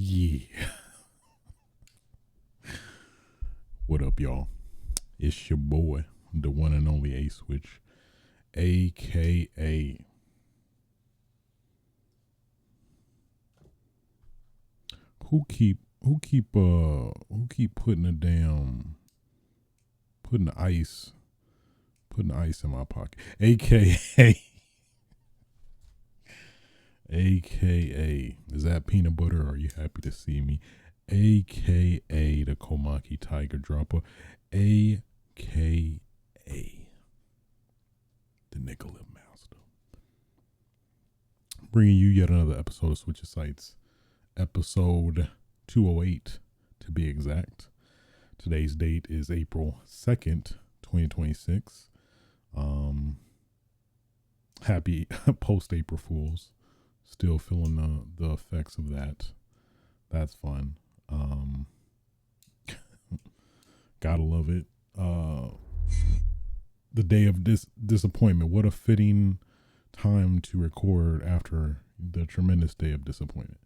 Yeah. What up, y'all? It's your boy, the one and only A Switch, aka who keep putting the ice putting the ice in my pocket, aka aka is that peanut butter? Are you happy to see me? AKA the Komaki Tiger Dropper, AKA the Nickel Master. Bringing you yet another episode of Switcher Sites, episode 208 to be exact. Today's date is April 2nd, 2026. Happy post April Fools. Still feeling the effects of that. That's fun. Gotta love it. The day of disappointment. What a fitting time to record after the tremendous day of disappointment.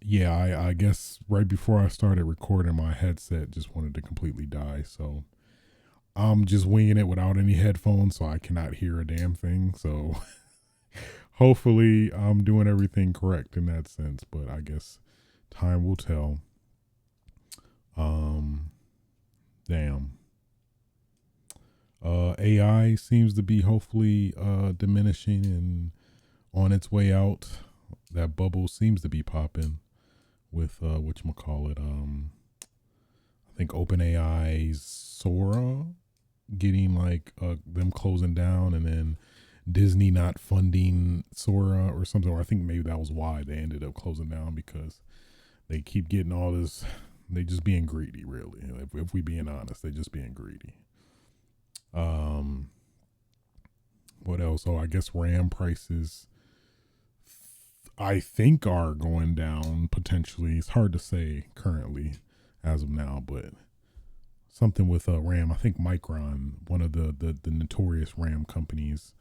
Yeah, I guess right before I started recording, my headset just wanted to completely die. So I'm just winging it without any headphones, so I cannot hear a damn thing. So hopefully I'm doing everything correct in that sense, but I guess time will tell. Damn. AI seems to be hopefully diminishing and on its way out. That bubble seems to be popping with whatchamacallit. I think OpenAI's Sora getting like them closing down, and then Disney not funding Sora or something. Or I think maybe that was why they ended up closing down, because they keep getting all this. They just being greedy, really. If we being honest, they just being greedy. What else? Oh, I guess RAM prices, I think, are going down potentially. It's hard to say currently as of now, but something with RAM. I think Micron, one of the notorious RAM companies.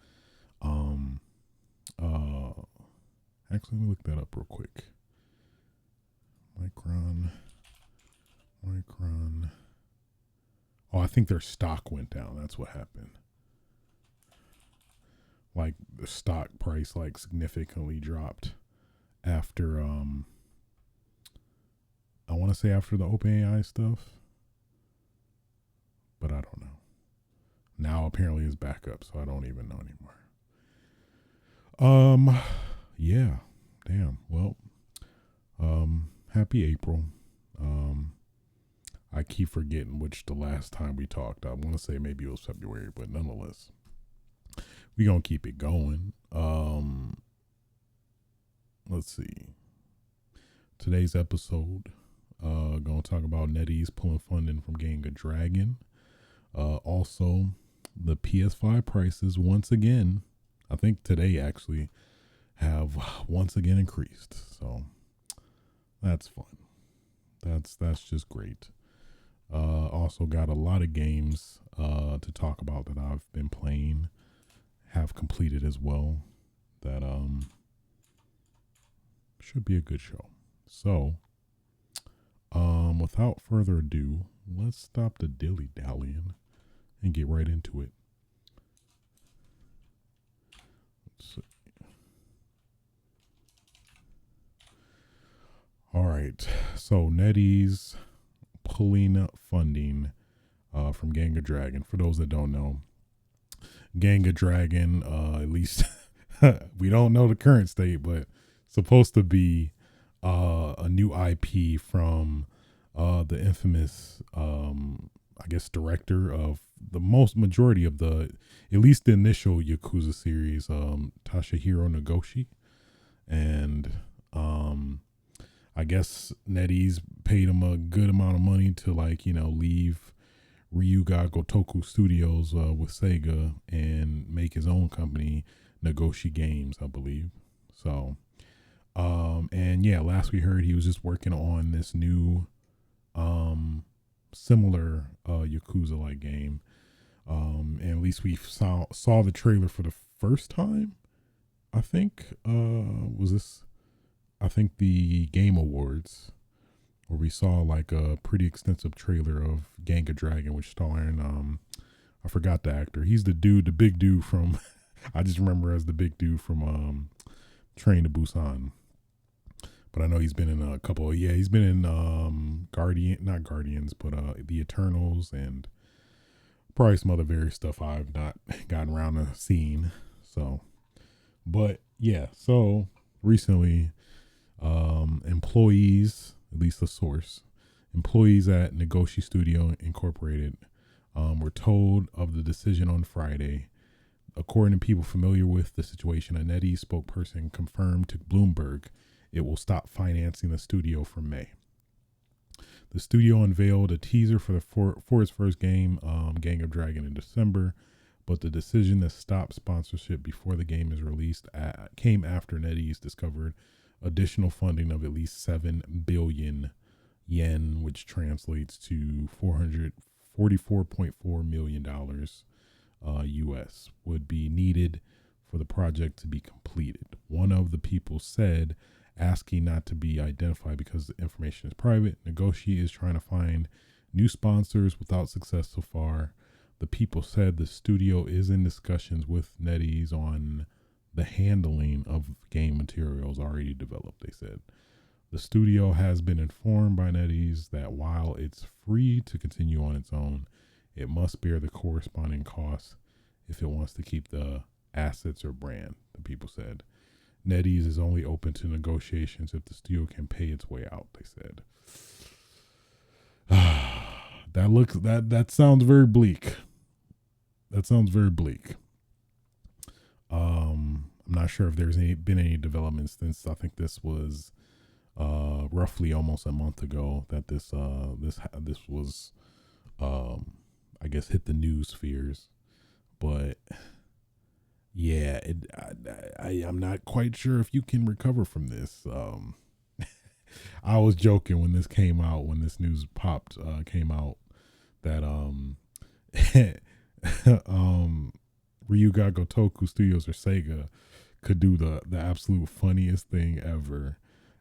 Actually, let me look that up real quick. Micron. Oh, I think their stock went down. That's what happened. Like the stock price like significantly dropped after I want to say after the OpenAI stuff, but I don't know. Now apparently it's back up, so I don't even know anymore. Yeah. Damn. Well, happy April. I keep forgetting which the last time we talked. I want to say maybe it was February, but nonetheless, we gonna keep it going. Let's see. Today's episode, gonna talk about Netease pulling funding from Ganga Dragon. Also, the PS5 prices once again, I think today actually, have once again increased. So that's fun. That's just great. Also got a lot of games to talk about that I've been playing, have completed as well. That should be a good show. So, without further ado, let's stop the dilly dallying and get right into it. Let's see. All right, so Netease pulling funding from Ganga Dragon. For those that don't know, Ganga Dragon, at least we don't know the current state, but supposed to be a new IP from the infamous, I guess, director of the majority of the, at least the initial Yakuza series, Toshihiro Nagoshi. And I guess Netease paid him a good amount of money to, like, leave Ryuga Gotoku Studios with Sega and make his own company, Nagoshi Games, I believe. So, and yeah, last we heard he was just working on this new, similar Yakuza-like game. And at least we saw the trailer for the first time. I think was this I think the Game Awards, where we saw like a pretty extensive trailer of Gang of Dragon, which starring I forgot the actor. He's the dude, the big dude from I just remember as the big dude from Train to Busan. But I know he's been in a couple. Yeah, he's been in not Guardians, but the Eternals and probably some other various stuff I've not gotten around to seeing. So, but yeah, so recently, employees, at least the source, employees at Negoshi Studio Incorporated, were told of the decision on Friday. According to people familiar with the situation, a Netease spokesperson confirmed to Bloomberg it will stop financing the studio from May. The studio unveiled a teaser for its first game, Gang of Dragon, in December, but the decision to stop sponsorship before the game is released came after Netease discovered additional funding of at least 7 billion yen, which translates to $444.4 million US, would be needed for the project to be completed. One of the people said, asking not to be identified because the information is private, Negoshi is trying to find new sponsors without success so far. The people said the studio is in discussions with Netease on the handling of game materials already developed, they said. The studio has been informed by Netease that while it's free to continue on its own, it must bear the corresponding costs if it wants to keep the assets or brand, the people said. Netease is only open to negotiations if the studio can pay its way out, they said. That sounds very bleak. That sounds very bleak. I'm not sure if there's been any developments since I think this was roughly almost a month ago that this was I guess hit the news spheres, but yeah, I'm not quite sure if you can recover from this. I was joking when this came out, when this news came out, that Ryuga Gotoku Studios or Sega could do the absolute funniest thing ever.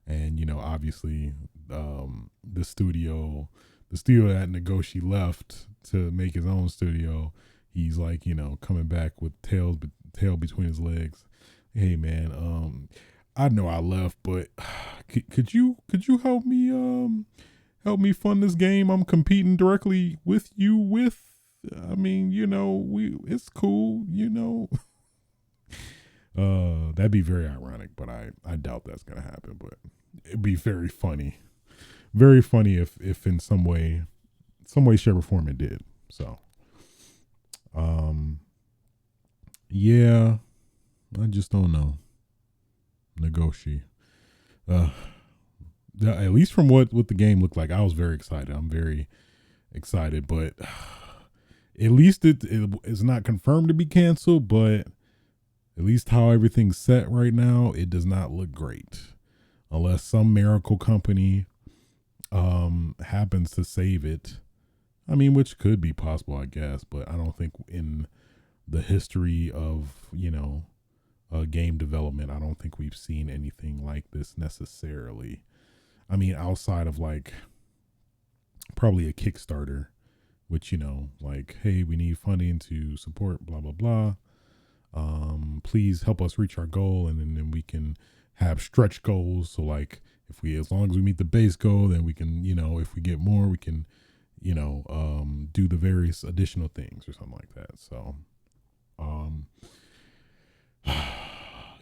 And, obviously, the studio that Negoshi left to make his own studio, he's like, coming back with tail between his legs. Hey man, I know I left, but could you help me fund this game I'm competing directly with you with? I mean, it's cool, that'd be very ironic, but I doubt that's gonna happen. But it'd be very funny if in some way, shape, or form it did. So, yeah, I just don't know. Negoshi. At least from what the game looked like, I was very excited. I'm very excited, but at least it is not confirmed to be canceled. But at least how everything's set right now, it does not look great, unless some miracle company happens to save it. I mean, which could be possible, I guess, but I don't think in the history of game development, I don't think we've seen anything like this necessarily. I mean, outside of like probably a Kickstarter, which like, hey, we need funding to support blah blah blah. Please help us reach our goal, and then we can have stretch goals. So like, as long as we meet the base goal, then we can, if we get more, we can, do the various additional things or something like that. So,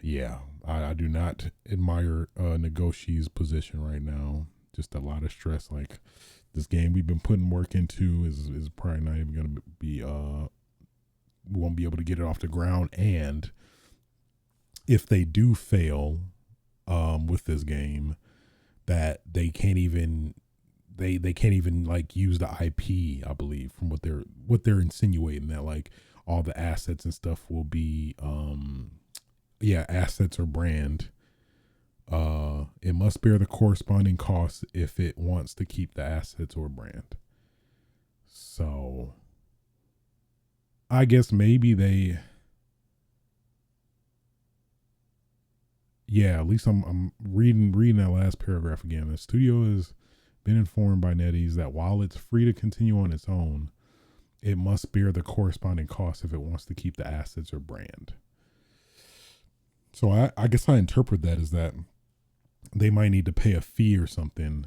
yeah, I do not admire Negoshi's position right now. Just a lot of stress. Like, this game we've been putting work into is probably not even going to be, we won't be able to get it off the ground. And if they do fail with this game, that they can't even like use the IP, I believe, from what they're insinuating, that like all the assets and stuff will be assets or brand. It must bear the corresponding costs if it wants to keep the assets or brand. So I guess maybe yeah, at least I'm reading that last paragraph again. The studio has been informed by Netease that while it's free to continue on its own, it must bear the corresponding cost if it wants to keep the assets or brand. So I guess I interpret that as that they might need to pay a fee or something,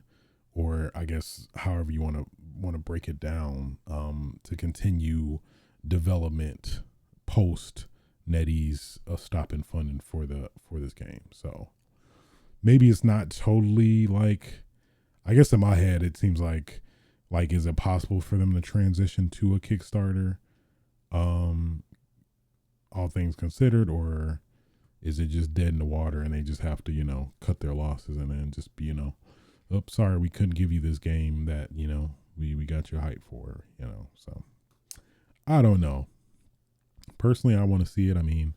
or I guess however you want to break it down, to continue development post Netease stopping funding for this game. So maybe it's not totally like, I guess in my head it seems like is it possible for them to transition to a Kickstarter, um, all things considered, or is it just dead in the water and they just have to, cut their losses and then just be, oh, sorry, we couldn't give you this game that, we got your hype for, so I don't know. Personally, I want to see it. I mean,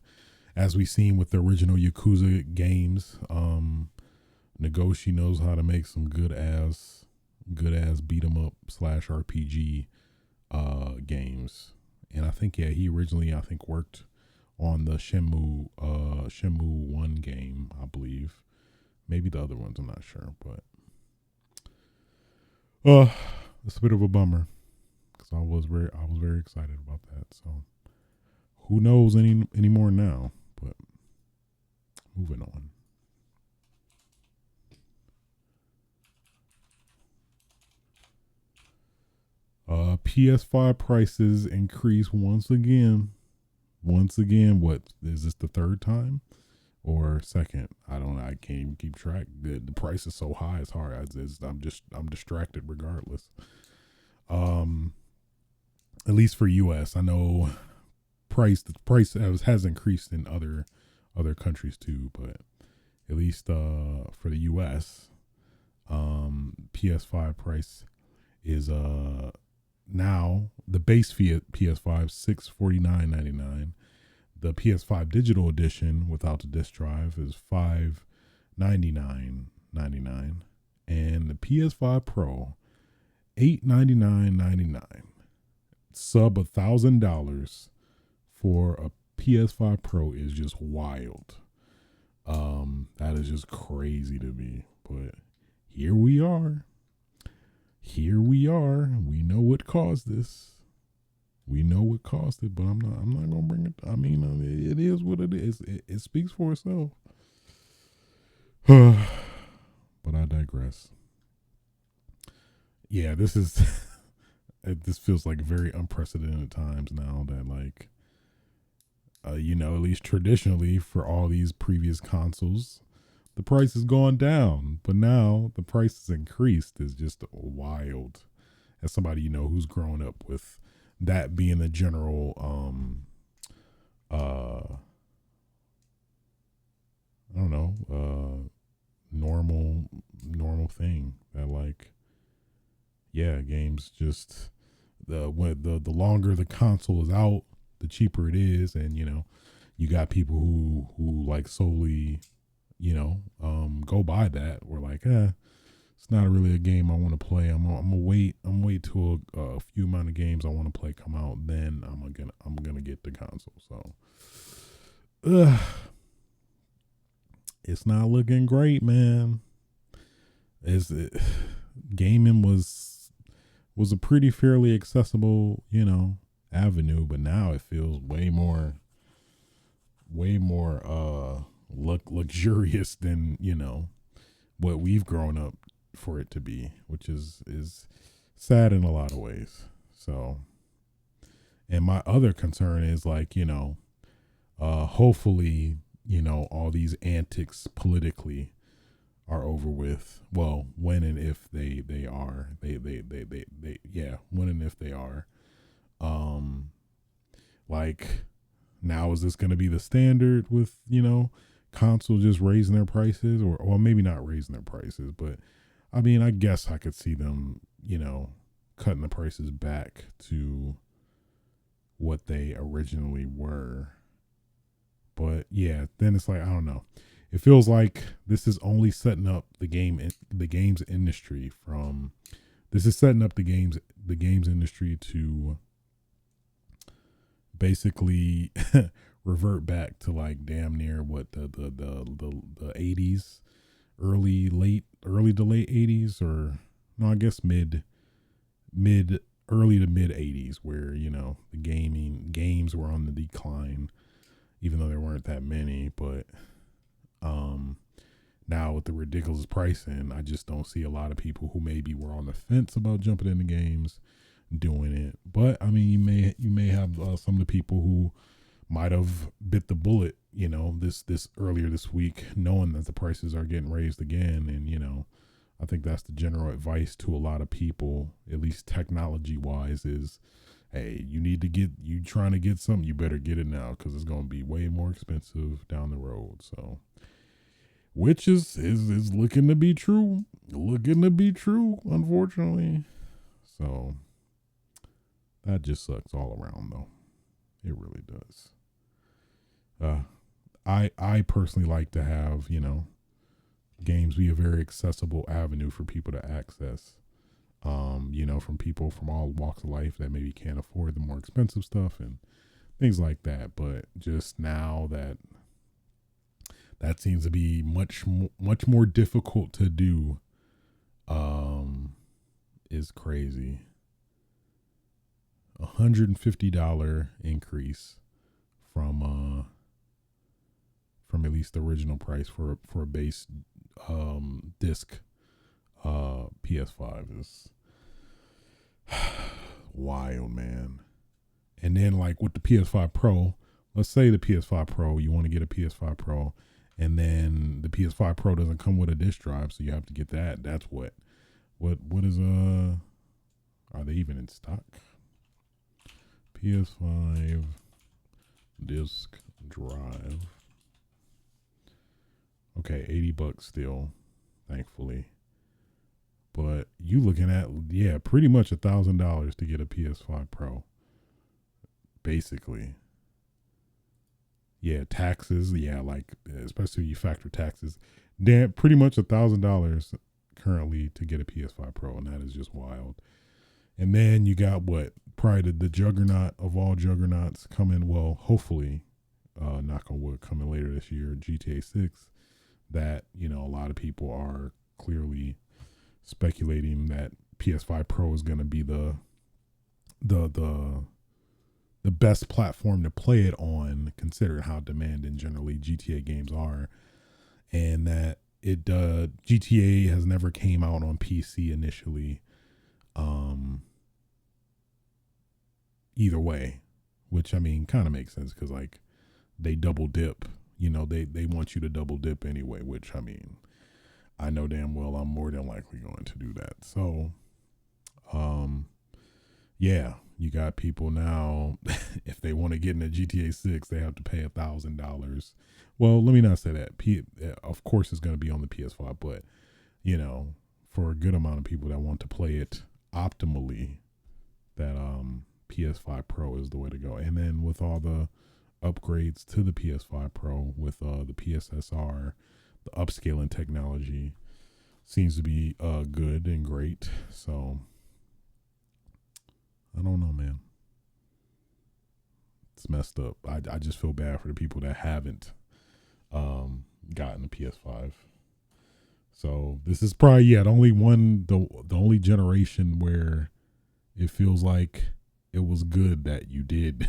as we seen with the original Yakuza games, Nagoshi knows how to make some good ass beat 'em up / RPG games. And I think he originally worked on the Shenmue 1 game, I believe. Maybe the other ones, I'm not sure, but it's a bit of a bummer because I was very excited about that. So who knows any more now, but moving on. PS5 prices increase once again. What is this, the third time or second? I don't know. I can't even keep track. The price is so high, it's hard. I'm distracted regardless. At least for US, I know the price has increased in other countries too, but at least for the US, PS5 price is now the base fee at PS5 $649.99. The PS5 digital edition without the disc drive is $599.99, and the PS5 Pro $899.99. Sub $1,000 for a PS5 Pro is just wild. That is just crazy to me, but here we are. We know what caused this. We know what caused it, but I'm not gonna bring it. I mean, it is what it is. It speaks for itself. But I digress. Yeah, this is this feels like very unprecedented times now. That like, at least traditionally for all these previous consoles, the price has gone down, but now the price has increased is just wild. As somebody who's grown up with that being the general I don't know, normal thing that like, yeah, games just the longer the console is out, the cheaper it is, and you got people who like solely go by that. We're like, it's not really a game I want to play. I'm gonna wait till a few amount of games I want to play come out, then I'm gonna get the console. So it's not looking great, man. Gaming was a pretty fairly accessible, avenue, but now it feels way more luxurious than what we've grown up for it to be, which is sad in a lot of ways. So, and my other concern is like, hopefully, all these antics politically are over with. Well, when and if they are, when and if they are, like, now is this going to be the standard with, console just raising their prices, or maybe not raising their prices, but I mean, I guess I could see them, cutting the prices back to what they originally were. But yeah, then it's like, I don't know. It feels like this is only setting up the games industry from. This is setting up the games industry to basically revert back to like damn near what the 80s, early to late 80s, or no, I guess mid early to mid 80s, where the games were on the decline, even though there weren't that many. But now with the ridiculous pricing, I just don't see a lot of people who maybe were on the fence about jumping into games doing it. But I mean, you may have some of the people who might have bit the bullet, this earlier this week, knowing that the prices are getting raised again. And I think that's the general advice to a lot of people, at least technology wise, is, hey, you trying to get something, you better get it now, because it's going to be way more expensive down the road. So, which is looking to be true, unfortunately. So that just sucks all around, though. It really does. I personally like to have, games be a very accessible avenue for people to access. From people from all walks of life that maybe can't afford the more expensive stuff and things like that. But just now that seems to be much more difficult to do, is crazy. $150 increase from at least the original price for a base disc PS5 is wild, man. And then like with the PS5 Pro, let's say the PS5 Pro, you want to get a PS5 Pro, and then the PS5 Pro doesn't come with a disc drive, so you have to get that. That's what is are they even in stock? PS5 disc drive. Okay, $80 still, thankfully. But you looking at, pretty much $1,000 to get a PS5 Pro. Basically. Yeah, taxes, like, especially you factor taxes. Damn, pretty much $1,000 currently to get a PS5 Pro, and that is just wild. And then you got probably the juggernaut of all juggernauts coming, well, hopefully, knock on wood, coming later this year, GTA 6. That, a lot of people are clearly speculating that PS5 Pro is going to be the best platform to play it on, considering how demanding generally GTA games are, and that GTA has never came out on PC initially, either way, which I mean kind of makes sense, because like they double dip. They want you to double dip anyway, which I mean, I know damn well I'm more than likely going to do that. So, you got people now, if they want to get into GTA 6, they have to pay $1,000. Well, let me not say that. Of course, it's going to be on the PS5, but, for a good amount of people that want to play it optimally, that PS5 Pro is the way to go. And then with all the upgrades to the PS5 Pro with the PSSR, the upscaling technology seems to be good and great. So I don't know, man. It's messed up. I just feel bad for the people that haven't gotten the PS5. So this is probably the only generation where it feels like it was good that you did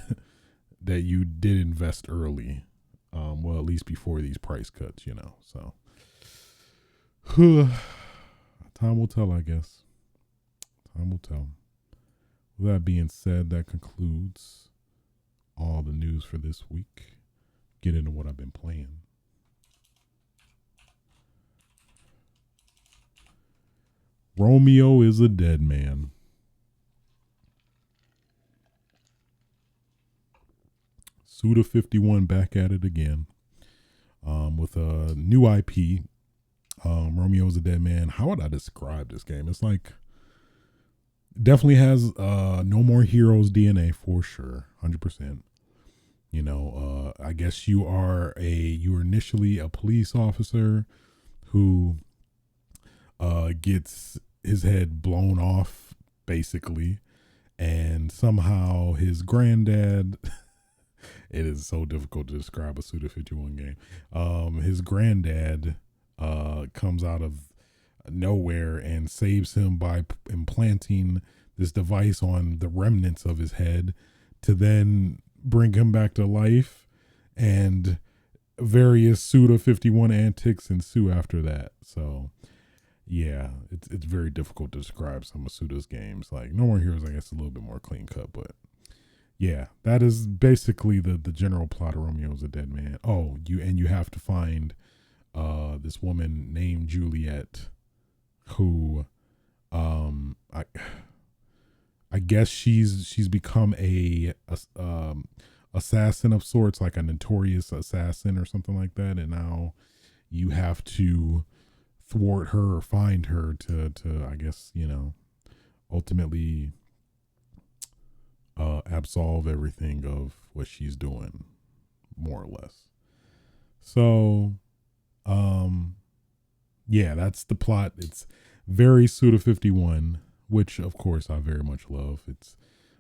that you did invest early. Well, at least before these price cuts, So time will tell, I guess. Time will tell. With that being said, that concludes all the news for this week. Get into what I've been playing. Romeo is a dead man. Suda51 back at it again, with a new IP. Romeo is a dead man. How would I describe this game? It's like, definitely has No More Heroes DNA for sure, 100%. I guess you were initially a police officer who gets his head blown off, basically, and somehow his granddad It is so difficult to describe a Suda 51 game. His granddad comes out of nowhere and saves him by implanting this device on the remnants of his head to then bring him back to life, and various Suda 51 antics ensue after that. So yeah, it's very difficult to describe some of Suda's games. Like No More Heroes, I guess, a little bit more clean cut, but yeah, that is basically the general plot of Romeo is a Dead Man. Oh, you have to find this woman named Juliet who I guess she's become a assassin of sorts, like a notorious assassin or something like that, and now you have to thwart her or find her to I guess, ultimately absolve everything of what she's doing, more or less. So yeah, that's the plot. It's very Suda 51, which of course I very much love.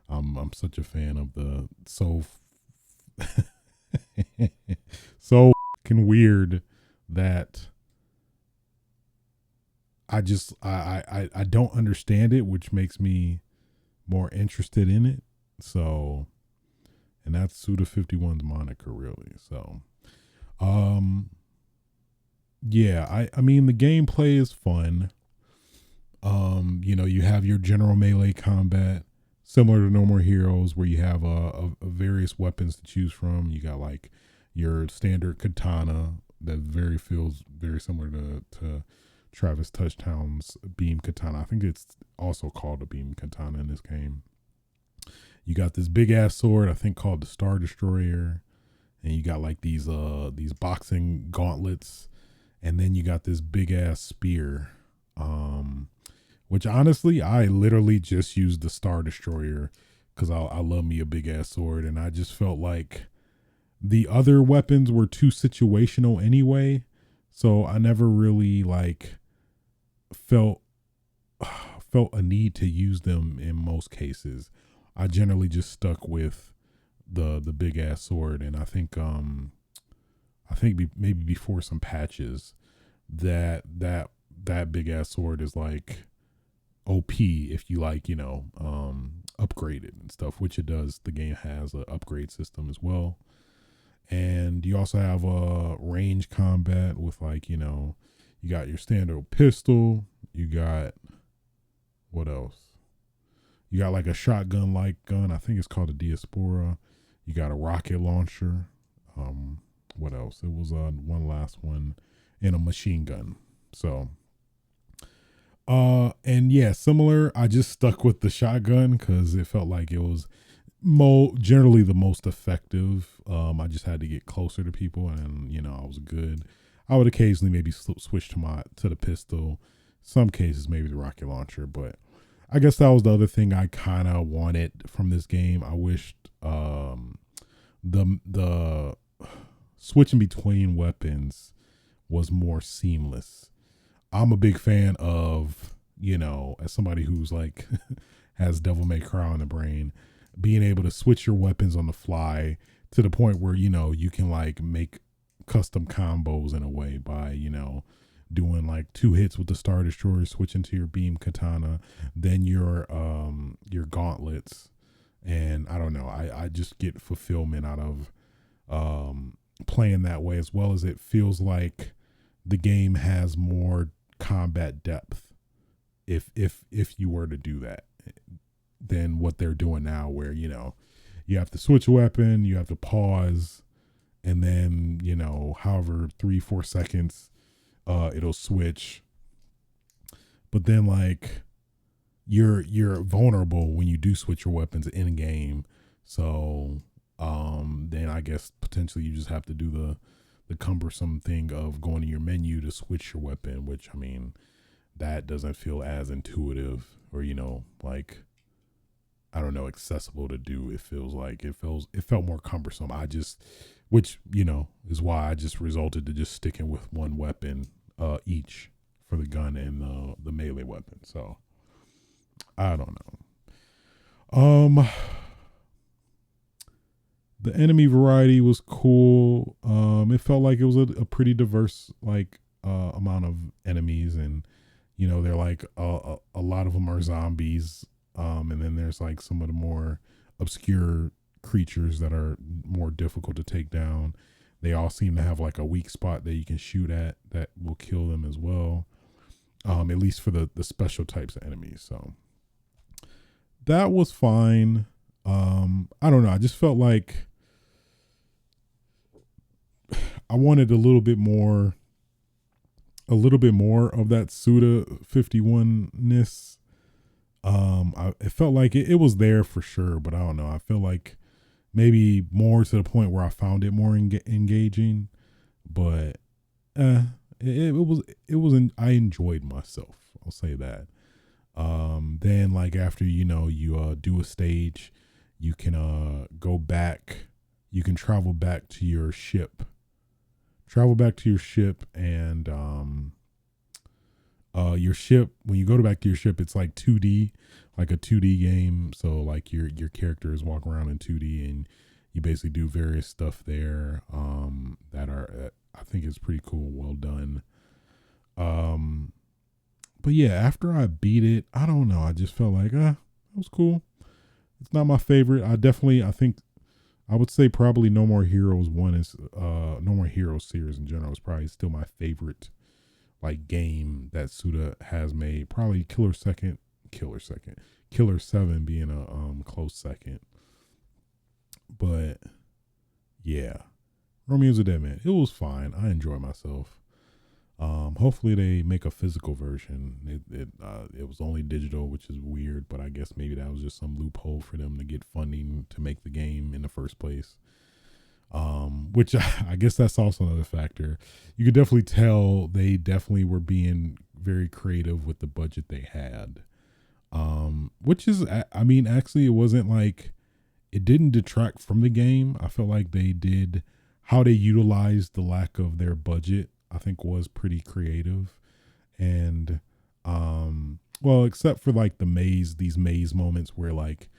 I'm such a fan of the so fucking weird that I don't understand it, which makes me more interested in it. So, and that's Suda 51's moniker, really. So, um, yeah, I mean the gameplay is fun. You have your general melee combat, similar to No More Heroes, where you have a various weapons to choose from. You got like your standard katana that feels very similar to Travis Touchdown's beam katana. I think it's also called a beam katana in this game. You got this big ass sword, I think called the Star Destroyer, and you got like these boxing gauntlets, and then you got this big ass spear. Which honestly, I literally just used the Star Destroyer because I love me a big ass sword, and I just felt like the other weapons were too situational anyway, so I never really like felt a need to use them in most cases. I generally just stuck with the big ass sword, and maybe before some patches that big ass sword is like OP if you like, upgrade it and stuff, which it does. The game has an upgrade system as well. And you also have a range combat with like, you got your standard pistol. You got, what else? You got like a shotgun like gun. I think it's called a Diaspora. You got a rocket launcher. What else? It was one last one, and a machine gun. So and yeah, similar. I just stuck with the shotgun because it felt like it was generally the most effective. I just had to get closer to people, and I was good. I would occasionally maybe switch to the pistol. Some cases maybe the rocket launcher, but I guess that was the other thing I kind of wanted from this game. I wished the switching between weapons was more seamless. I'm a big fan of, as somebody who's like has Devil May Cry on the brain, being able to switch your weapons on the fly to the point where, you can like make custom combos in a way by, doing like 2 hits with the Star Destroyer, switching to your beam katana, then your gauntlets. And I don't know, I just get fulfillment out of playing that way, as well as it feels like the game has more combat depth if you were to do that than what they're doing now, where you have to switch a weapon, you have to pause, and then however 3-4 seconds it'll switch, but then like you're vulnerable when you do switch your weapons in game. So then I guess potentially you just have to do the cumbersome thing of going to your menu to switch your weapon, which I mean that doesn't feel as intuitive or like, I don't know, accessible to do. It felt more cumbersome. Which is why I just resulted to just sticking with one weapon each for the gun and the melee weapon. So I don't know. The enemy variety was cool. It felt like it was a pretty diverse like amount of enemies, and they're like a lot of them are zombies. And then there's like some of the more obscure creatures that are more difficult to take down. They all seem to have like a weak spot that you can shoot at that will kill them as well. At least for the special types of enemies. So that was fine. I don't know. I just felt like I wanted a little bit more of that Suda 51-ness. It felt like it was there for sure, but I don't know. I feel like maybe more to the point where I found it more engaging, but it was I enjoyed myself. I'll say that. Then like after you do a stage, you can go back. You can travel back to your ship. And your ship, when you go back to your ship, it's like 2D, like a 2D game. So like your characters walk around in 2D, and you basically do various stuff there that are I think is pretty cool, well done. But yeah, after I beat it, I don't know, I just felt like it was cool. It's not my favorite. I think I would say probably No More Heroes 1 is No More Heroes series in general is probably still my favorite like game that Suda has made. Probably Killer 7 being a close second. But yeah, Romeo's a Dead Man. It was fine. I enjoy myself. Hopefully they make a physical version. It was only digital, which is weird, but I guess maybe that was just some loophole for them to get funding to make the game in the first place. Which I guess that's also another factor. You could definitely tell they definitely were being very creative with the budget they had. Which is, I mean, actually it wasn't like, it didn't detract from the game. I felt like how they utilized the lack of their budget, I think was pretty creative. And, well, except for like these maze moments where like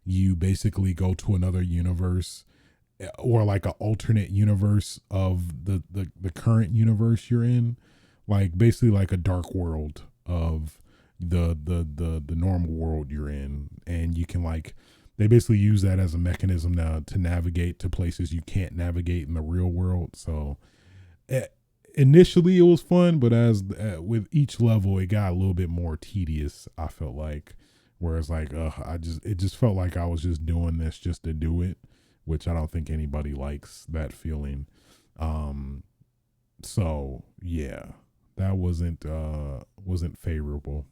you basically go to another universe, or like an alternate universe of the current universe you're in, like basically like a dark world of the normal world you're in, and you can like, they basically use that as a mechanism now to navigate to places you can't navigate in the real world. So initially it was fun, but as with each level it got a little bit more tedious, I felt like, whereas like it just felt like I was just doing this just to do it, which I don't think anybody likes that feeling. So yeah, that wasn't favorable.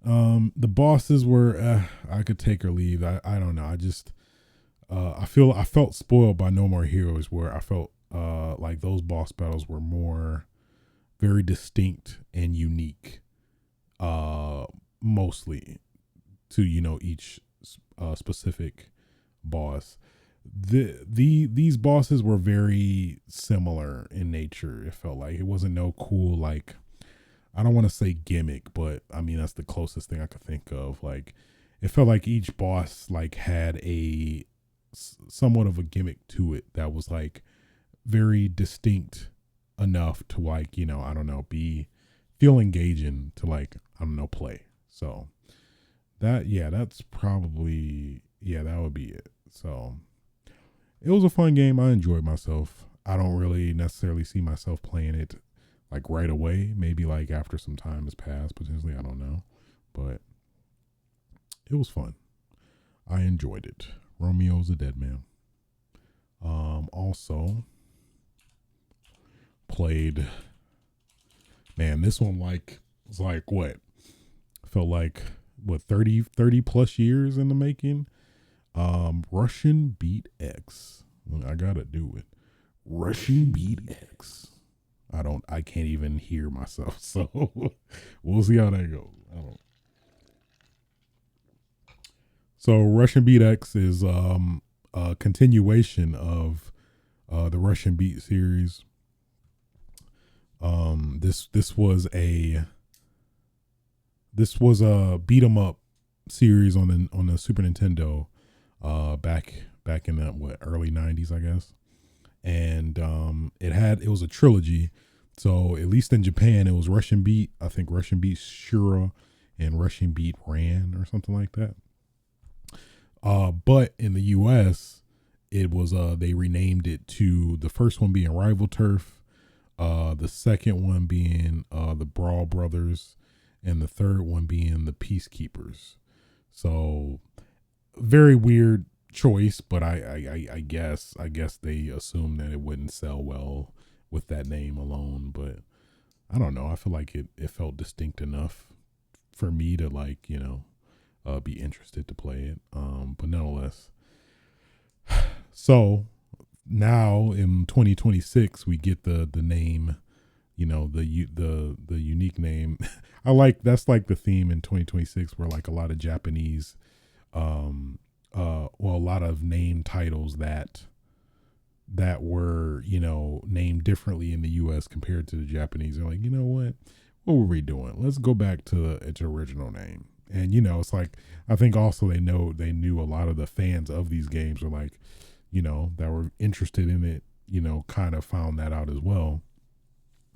The bosses were, I could take or leave. I don't know. I just, I felt spoiled by No More Heroes, where I felt, like those boss battles were more very distinct and unique, mostly to, each, specific boss. These bosses were very similar in nature. It felt like it wasn't no cool, like, I don't want to say gimmick, but I mean that's the closest thing I could think of. Like, it felt like each boss like had a somewhat of a gimmick to it that was like very distinct enough to like, I don't know, feel engaging to like, I don't know, play. So that's probably, that would be it. So it was a fun game. I enjoyed myself. I don't really necessarily see myself playing it like right away. Maybe like after some time has passed, potentially. I don't know. But it was fun. I enjoyed it. Romeo's a Dead Man. Also played, man, this one was like what? Felt like what, 30 plus years in the making. Russian Beat X. I gotta do it. Russian Beat X. I can't even hear myself, so we'll see how that goes. So Russian Beat X is a continuation of the Russian Beat series. This was a beat 'em up series on the Super Nintendo back back in the early 90s, I guess. And it was a trilogy. So at least in Japan, it was Russian Beat, I think Russian Beat Shura and Russian Beat Ran or something like that. But in the US, it was they renamed it to the first one being Rival Turf, the second one being the Brawl Brothers, and the third one being the Peacekeepers. So very weird choice, but I guess they assumed that it wouldn't sell well with that name alone. But I don't know. I feel like it felt distinct enough for me to like, be interested to play it. But nonetheless, so now in 2026 we get the name, the unique name. I like that's like the theme in 2026 where like a lot of Japanese a lot of name titles that were, named differently in the US compared to the Japanese. They're like, you know what were we doing? Let's go back to its original name. And it's like, I think also they knew a lot of the fans of these games were like, that were interested in it, kind of found that out as well.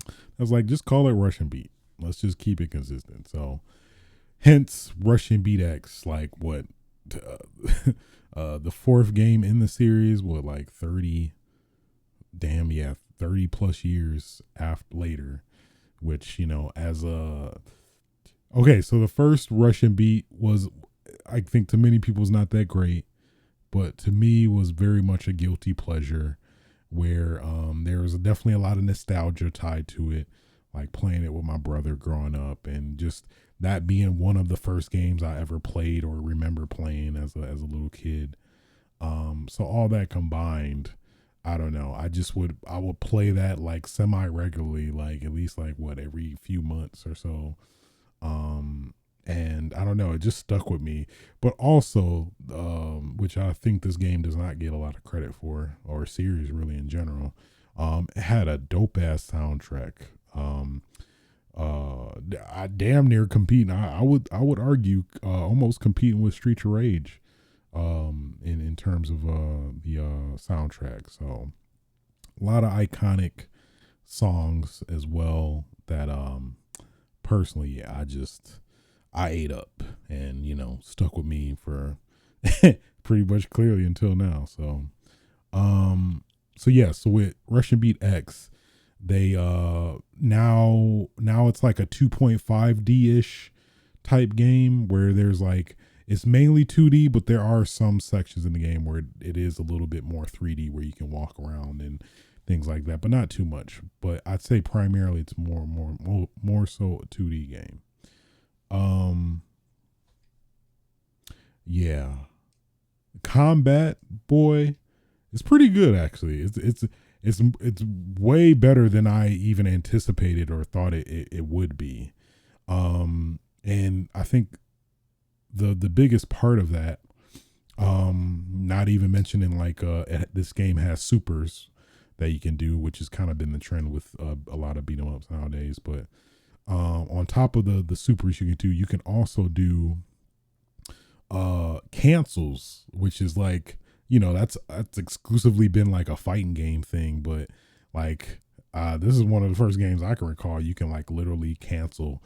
I was like, just call it Russian Beat. Let's just keep it consistent. So hence Russian Beat X, like what, the fourth game in the series, what, like 30 plus years after later, which, as a, okay, so the first Russian Beat was, I think to many people is not that great, but to me was very much a guilty pleasure where there was definitely a lot of nostalgia tied to it, like playing it with my brother growing up, and just that being one of the first games I ever played or remember playing as a little kid. So all that combined, I don't know. I would play that like semi regularly, like at least like what, every few months or so. And I don't know, it just stuck with me. But also, which I think this game does not get a lot of credit for, or series really in general, it had a dope ass soundtrack. I damn near competing. I would argue almost competing with Streets of Rage, in terms of the soundtrack. So a lot of iconic songs as well that personally, yeah, I ate up and stuck with me for pretty much clearly until now. So so with Russian Beat X, they now it's like a 2.5D ish type game where there's like, it's mainly 2D, but there are some sections in the game where it is a little bit more 3D, where you can walk around and things like that, but not too much. But I'd say primarily it's more so a 2D game. Yeah, combat, boy, it's pretty good actually. It's way better than I even anticipated or thought it would be. And I think the biggest part of that, not even mentioning like this game has supers that you can do, which has kind of been the trend with a lot of beat 'em ups nowadays. But on top of the supers you can do, you can also do cancels, which is like, that's exclusively been like a fighting game thing. But like this is one of the first games I can recall you can like literally cancel,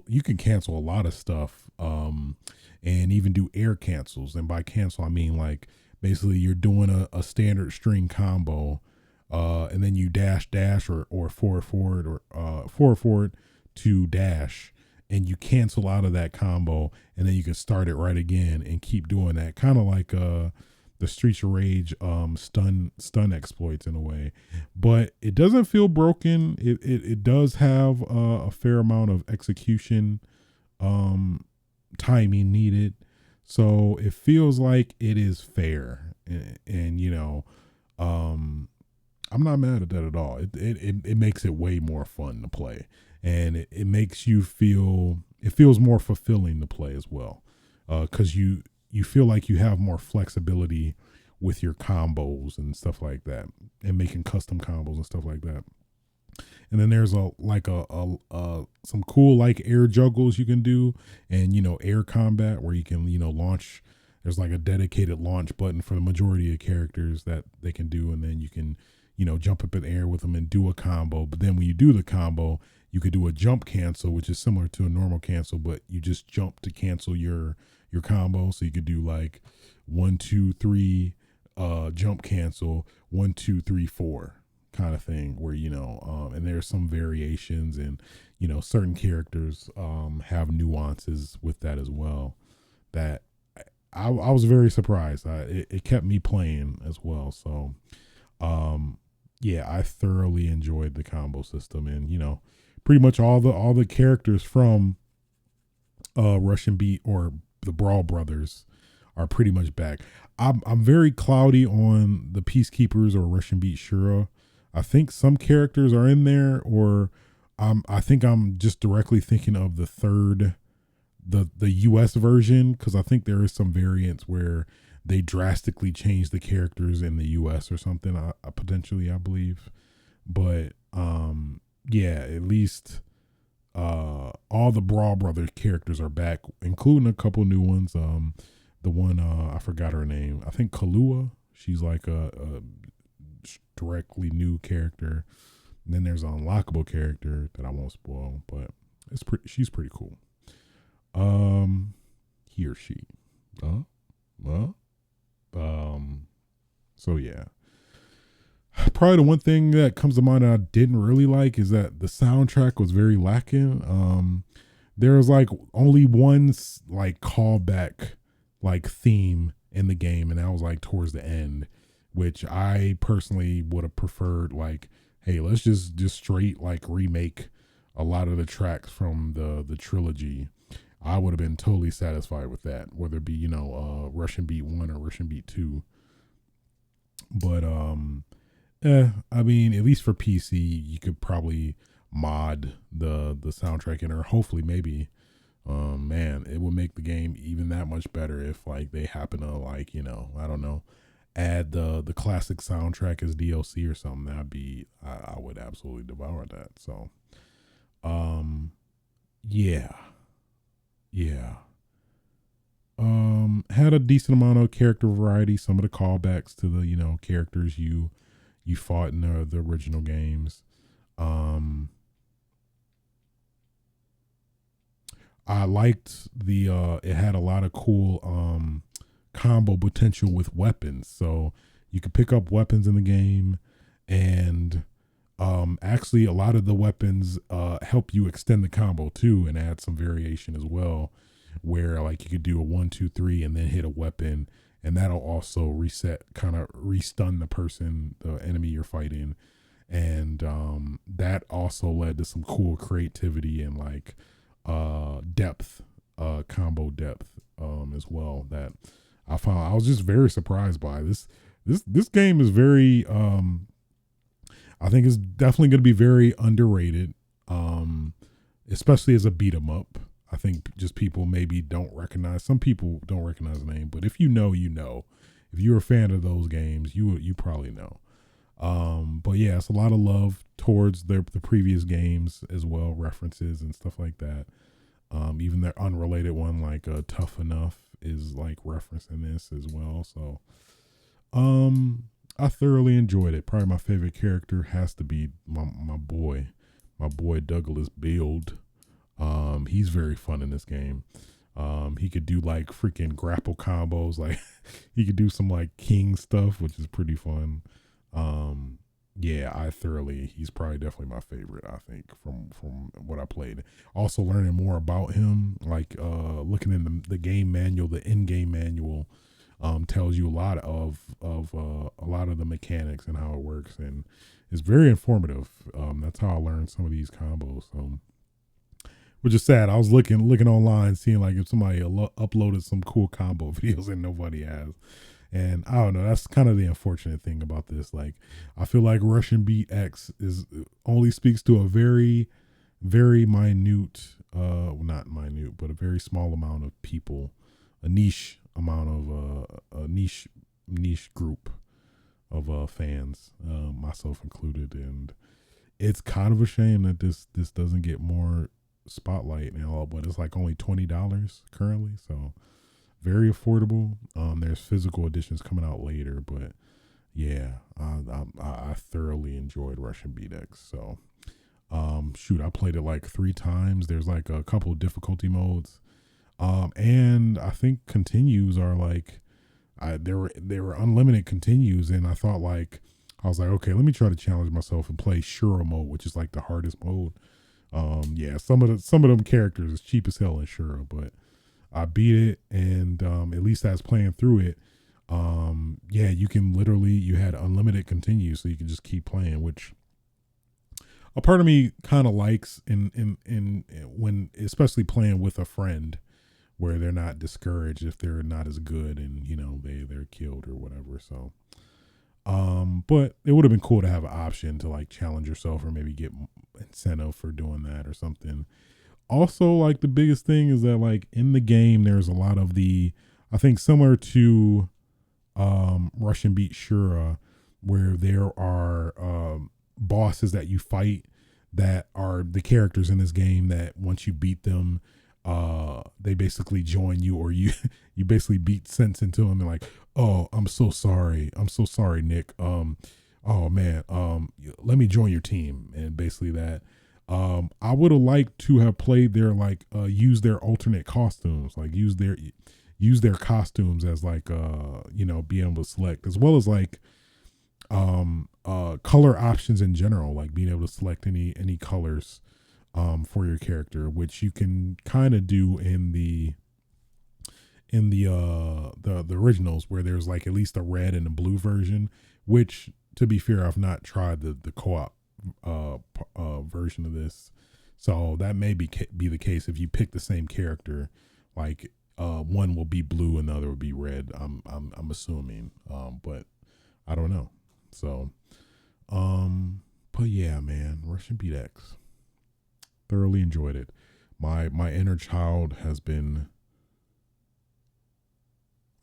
you can cancel a lot of stuff, and even do air cancels. And by cancel I mean like basically you're doing a standard string combo, and then you dash or forward to dash, and you cancel out of that combo, and then you can start it right again and keep doing that, kind of like the Streets of Rage stun exploits in a way. But it doesn't feel broken. It does have a fair amount of execution timing needed, so it feels like it is fair. And I'm not mad at that at all. It makes it way more fun to play, and it makes you feel, it feels more fulfilling to play as well, because you feel like you have more flexibility with your combos and stuff like that, and making custom combos and stuff like that. And then there's some cool like air juggles you can do, and air combat where you can launch. there's like a dedicated launch button for the majority of characters that they can do, and then you can, jump up in the air with them and do a combo. But then when you do the combo, you could do a jump cancel, which is similar to a normal cancel, but you just jump to cancel your combo. So you could do like 1, 2, 3, jump cancel, 1, 2, 3, 4 kind of thing, where and there's some variations, and certain characters have nuances with that as well. That I was very surprised. It kept me playing as well. So yeah, I thoroughly enjoyed the combo system, and pretty much all the characters from Russian Beat or the Brawl Brothers are pretty much back. I'm very cloudy on the Peacekeepers or Russian Beat Shura. I think some characters are in there, or I think I'm just directly thinking of the third, the US version, because I think there is some variants where they drastically change the characters in the US or something. Potentially, I believe, but yeah, at least all the Brawl Brothers characters are back, including a couple new ones. The one I forgot her name. I think Kalua. She's like a directly new character. And then there's an unlockable character that I won't spoil, but she's pretty cool. He or she. So yeah. Probably the one thing that comes to mind that I didn't really like is that the soundtrack was very lacking. There was like only one like callback like theme in the game, and that was like towards the end, which I personally would have preferred. Like, hey, let's just straight like remake a lot of the tracks from the trilogy. I would have been totally satisfied with that, whether it be Russian Beat 1 or Russian Beat 2. But I mean, at least for PC, you could probably mod the soundtrack in, or hopefully maybe, man, it would make the game even that much better if like they happen to like, I don't know, add the classic soundtrack as DLC or something. That'd be, I would absolutely devour that. So, yeah. Had a decent amount of character variety. Some of the callbacks to the characters you fought in the original games. I liked it had a lot of cool combo potential with weapons. So you could pick up weapons in the game, and actually a lot of the weapons help you extend the combo too, and add some variation as well, where like you could do a 1, 2, 3 and then hit a weapon, and that'll also reset, kind of restun the enemy you're fighting. And that also led to some cool creativity and like depth, combo depth as well, that I found. I was just very surprised by this game is very I think it's definitely going to be very underrated, especially as a beat 'em up. I think just people maybe don't recognize. Some people don't recognize the name, but if you know, you know. If you're a fan of those games, you probably know. But yeah, it's a lot of love towards the previous games as well, references and stuff like that. Even their unrelated one, like Tough Enough, is like referencing this as well. So, I thoroughly enjoyed it. Probably my favorite character has to be my boy Douglas Build. He's very fun in this game. He could do like freaking grapple combos. Like he could do some like king stuff, which is pretty fun. Yeah, he's probably definitely my favorite, I think, from what I played. Also learning more about him, like looking in the game manual, the in-game manual, tells you a lot of a lot of the mechanics and how it works, and it's very informative. That's how I learned some of these combos. Which is sad. I was looking online, seeing like if somebody uploaded some cool combo videos and nobody has. And I don't know, that's kind of the unfortunate thing about this. Like, I feel like Russian Beat X only speaks to a very, very minute, not minute, but a very small amount of people, a niche amount of a niche group of fans, myself included. And it's kind of a shame that this doesn't get more spotlight now, but it's like only $20 currently. So very affordable. There's physical editions coming out later, but yeah, I thoroughly enjoyed Russian Beat X. So shoot, I played it like 3 times. There's like a couple of difficulty modes. And I think continues are like, there were unlimited continues, and I thought like, I was like, okay, let me try to challenge myself and play Shura mode, which is like the hardest mode. Yeah, some of them characters is cheap as hell in Shura, but I beat it, and at least as playing through it, yeah, you can literally, you had unlimited continues, so you can just keep playing, which a part of me kind of likes in when, especially playing with a friend, where they're not discouraged if they're not as good, and they're killed or whatever. So but it would have been cool to have an option to like challenge yourself or maybe get incentive for doing that or something. Also, like the biggest thing is that like in the game there's a lot of the, I think similar to Russian Beat Shura, where there are bosses that you fight that are the characters in this game that once you beat them, they basically join you, or you you basically beat sense into them and like, oh, I'm so sorry, Nick, oh man, let me join your team, and basically that. I would have liked to have played their like use their alternate costumes, like use their costumes as like being able to select, as well as like color options in general, like being able to select any colors for your character, which you can kind of do in the originals, where there's like at least a red and a blue version, which to be fair, I've not tried the co-op version of this, so that may be the case. If you pick the same character, like one will be blue and the other will be red, I'm assuming, but I don't know. So but yeah, man, Russian Beat X, thoroughly enjoyed it. My inner child has been,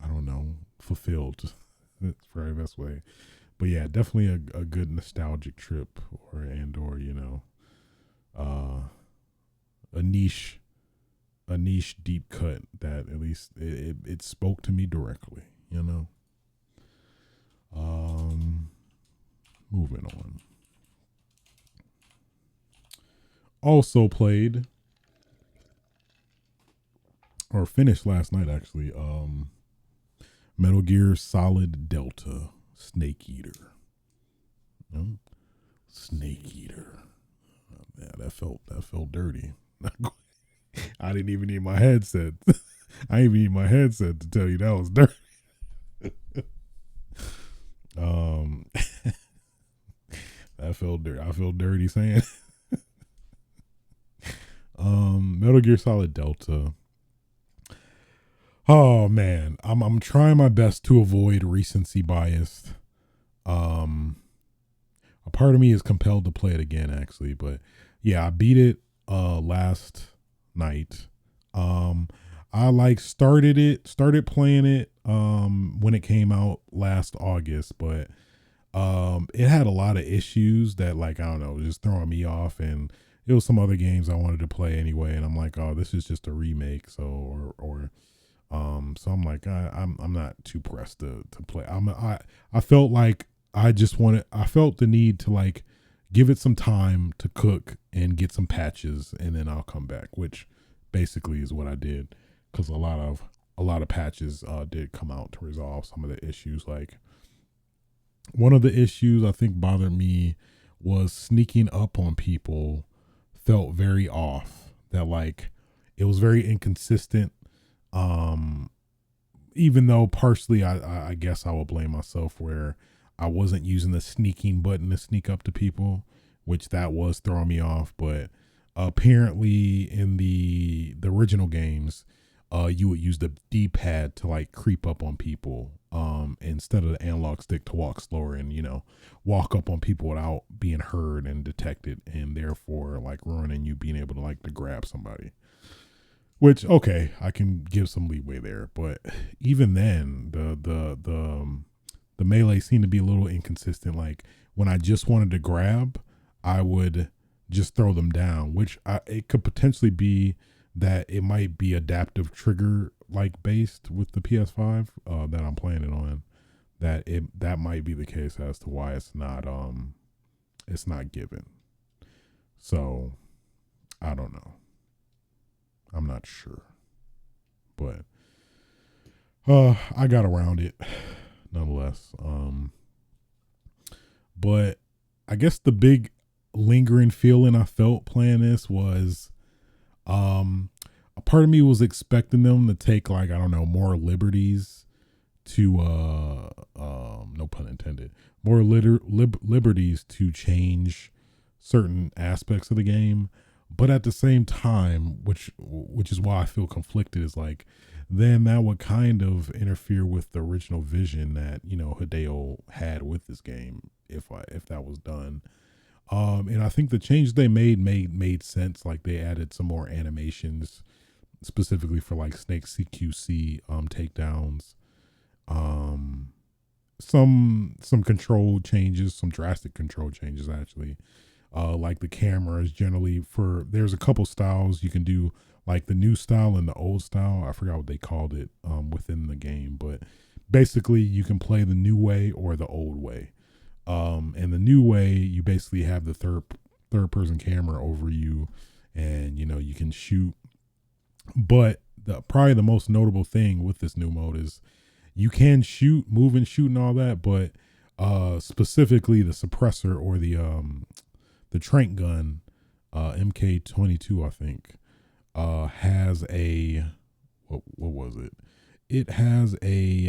I don't know, fulfilled. That's probably the best way. But yeah, definitely a good nostalgic trip, or a niche deep cut that at least it spoke to me directly. Moving on. Also played, or finished last night actually, Metal Gear Solid Delta Snake Eater. Snake Eater. Yeah, that felt dirty. I didn't even need my headset. I didn't even need my headset to tell you that was dirty. That felt dirty. I feel dirty saying. Metal Gear Solid Delta. Oh man, I'm trying my best to avoid recency bias. A part of me is compelled to play it again actually, but yeah, I beat it last night. I like started playing it when it came out last August, but it had a lot of issues that, like, I don't know, just throwing me off, and it was some other games I wanted to play anyway, and I'm like, oh, this is just a remake, so so I'm like, I'm not too pressed to play. I felt like I felt the need to like give it some time to cook and get some patches, and then I'll come back, which basically is what I did, because a lot of patches did come out to resolve some of the issues. Like, one of the issues I think bothered me was sneaking up on people felt very off. That like it was very inconsistent. Even though partially I guess I will blame myself, where I wasn't using the sneaking button to sneak up to people, which that was throwing me off. But apparently in the original games, you would use the D-pad to like creep up on people, instead of the analog stick to walk slower and walk up on people without being heard and detected, and therefore like ruining you being able to like to grab somebody. Which, okay, I can give some leeway there, but even then, the melee seemed to be a little inconsistent. Like, when I just wanted to grab, I would just throw them down, which it could potentially be that it might be adaptive trigger like based with the PS5 that I'm playing it on, that might be the case as to why it's not given. So I don't know. I'm not sure, but I got around it nonetheless. But I guess the big lingering feeling I felt playing this was a part of me was expecting them to take, like, I don't know, more liberties to no pun intended, more liberties to change certain aspects of the game. But at the same time, which is why I feel conflicted, is like, then that would kind of interfere with the original vision that, you know, Hideo had with this game if that was done. And I think the changes they made sense. Like, they added some more animations specifically for like Snake CQC takedowns. Um, some control changes, some drastic control changes actually. Like the camera is generally there's a couple styles you can do, like the new style and the old style. I forgot what they called it within the game, but basically you can play the new way or the old way. And the new way, you basically have the third person camera over you, and you know you can shoot. But probably the most notable thing with this new mode is you can shoot, move and shoot and all that, but specifically the suppressor or the trank gun, MK22, I think, has a what was it? It has a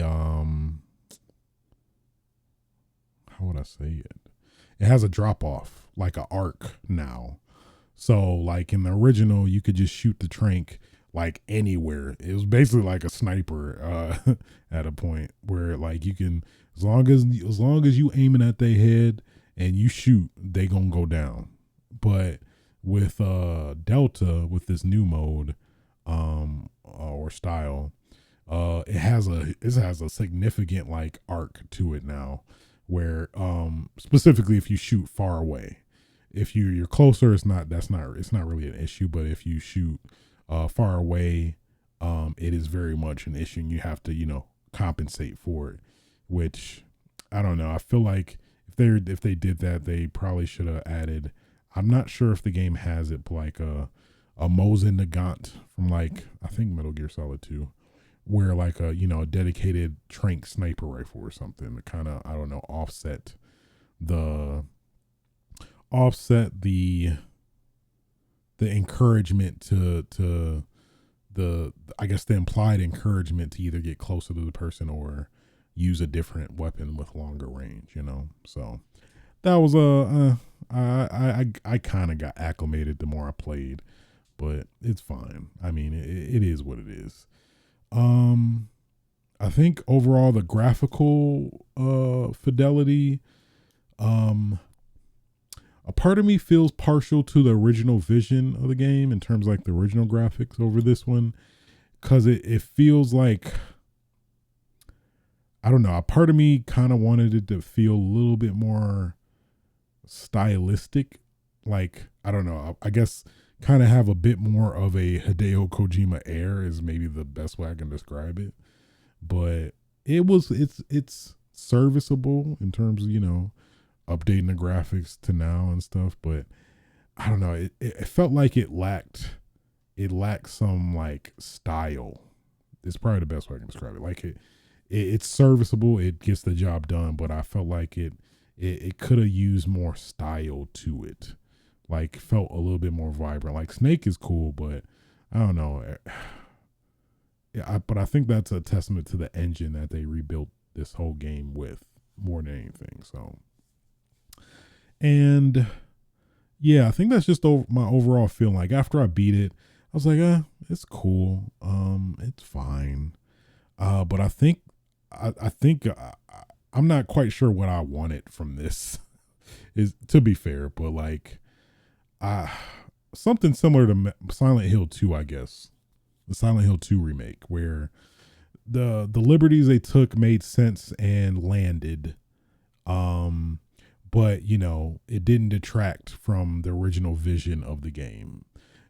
how would I say it? It has a drop off, like a arc now. So like in the original, you could just shoot the trank like anywhere. It was basically like a sniper at a point where like you can, as long as you aiming at their head and you shoot, they gonna go down. But with Delta, with this new mode or style, it has a significant like arc to it now, where specifically if you shoot far away, if you're closer, it's not really an issue. But if you shoot far away, it is very much an issue, and you have to, you know, compensate for it. Which, I don't know. I feel like if they did that, they probably should have added. I'm not sure if the game has it, but like a Mosin Nagant from, like, I think Metal Gear Solid 2, where like a dedicated trank sniper rifle or something to kind of, I don't know, the encouragement to the, I guess, the implied encouragement to either get closer to the person or use a different weapon with longer range, you know. So that was I kind of got acclimated the more I played, but it's fine. I mean, it is what it is. I think overall the graphical fidelity, a part of me feels partial to the original vision of the game in terms of like the original graphics over this one, because it feels like, I don't know, a part of me kind of wanted it to feel a little bit more stylistic. Like, I don't know, I guess kind of have a bit more of a Hideo Kojima air is maybe the best way I can describe it. But it's serviceable in terms of, you know, updating the graphics to now and stuff. But I don't know, it felt like it lacked some like style. It's probably the best way I can describe it. Like it's serviceable, it gets the job done, but I felt like it could have used more style to it. Like, felt a little bit more vibrant. Like, Snake is cool, but I don't know. But I think that's a testament to the engine that they rebuilt this whole game with more than anything. So, and yeah, I think that's just my overall feeling. Like, after I beat it, I was like, it's cool. It's fine. But I think I'm not quite sure what I wanted from this. Is, to be fair, but like, something similar to Silent Hill 2, I guess. The Silent Hill 2 remake, where the liberties they took made sense and landed. But, you know, it didn't detract from the original vision of the game.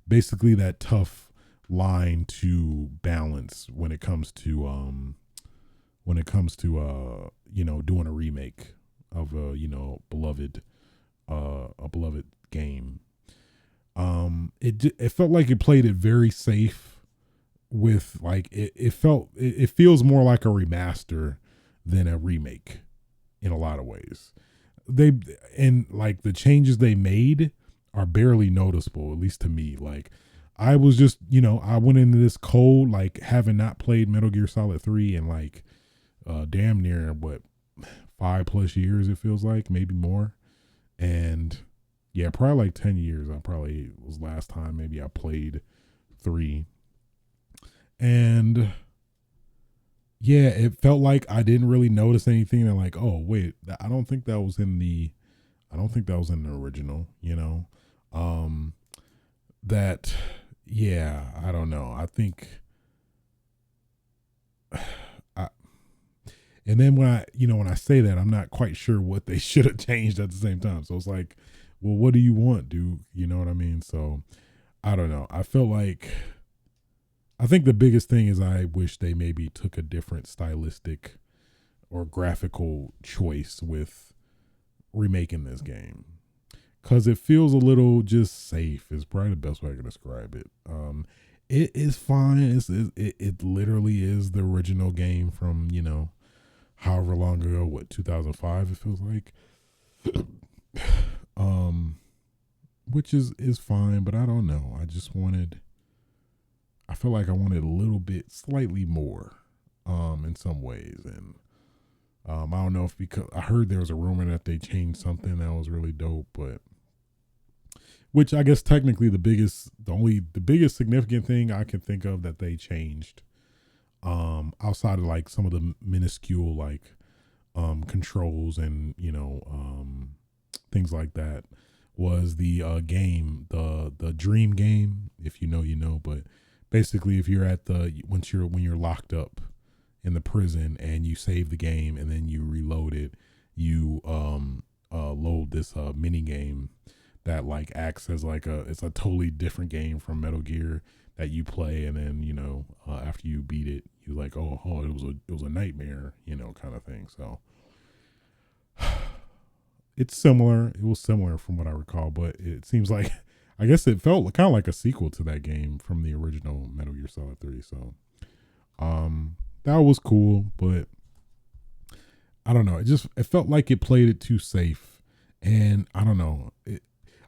Basically, that tough line to balance when it comes to doing a remake of a beloved game. It felt like it played it very safe with like it feels more like a remaster than a remake in a lot of ways. They and like the changes they made are barely noticeable, at least to me. Like I was just, I went into this cold, like having not played Metal Gear Solid 3 in like damn near what 5+ years it feels like, maybe more. And yeah, probably like 10 years. I probably was last time maybe I played 3. And yeah, it felt like I didn't really notice anything. And like, oh wait, I don't think that was in the original, that yeah, I don't know. I think I and then when I say that, I'm not quite sure what they should have changed at the same time. So it's like, well, what do you want, dude? You know what I mean? So I don't know. I felt like I think the biggest thing is I wish they maybe took a different stylistic or graphical choice with remaking this game, because it feels a little just safe is probably the best way I can describe it. It is fine. It literally is the original game from however long ago, what 2005 it feels like. um, which is fine, but I don't know. I feel like I wanted a little bit, slightly more, in some ways, and I don't know if because I heard there was a rumor that they changed something that was really dope, but which I guess technically the biggest significant thing I can think of that they changed, outside of like some of the minuscule like controls and things like that, was the game, the dream game. If you know, you know. But basically, if you're at the when you're locked up in the prison and you save the game and then you reload it, you load this mini game that like acts as like it's a totally different game from Metal Gear that you play, and then after you beat it, you like, oh, it was a nightmare, kind of thing. So it's similar. It was similar from what I recall, but it seems like I guess it felt kind of like a sequel to that game from the original Metal Gear Solid 3. So that was cool, but I don't know. It felt like it played it too safe, and I don't know.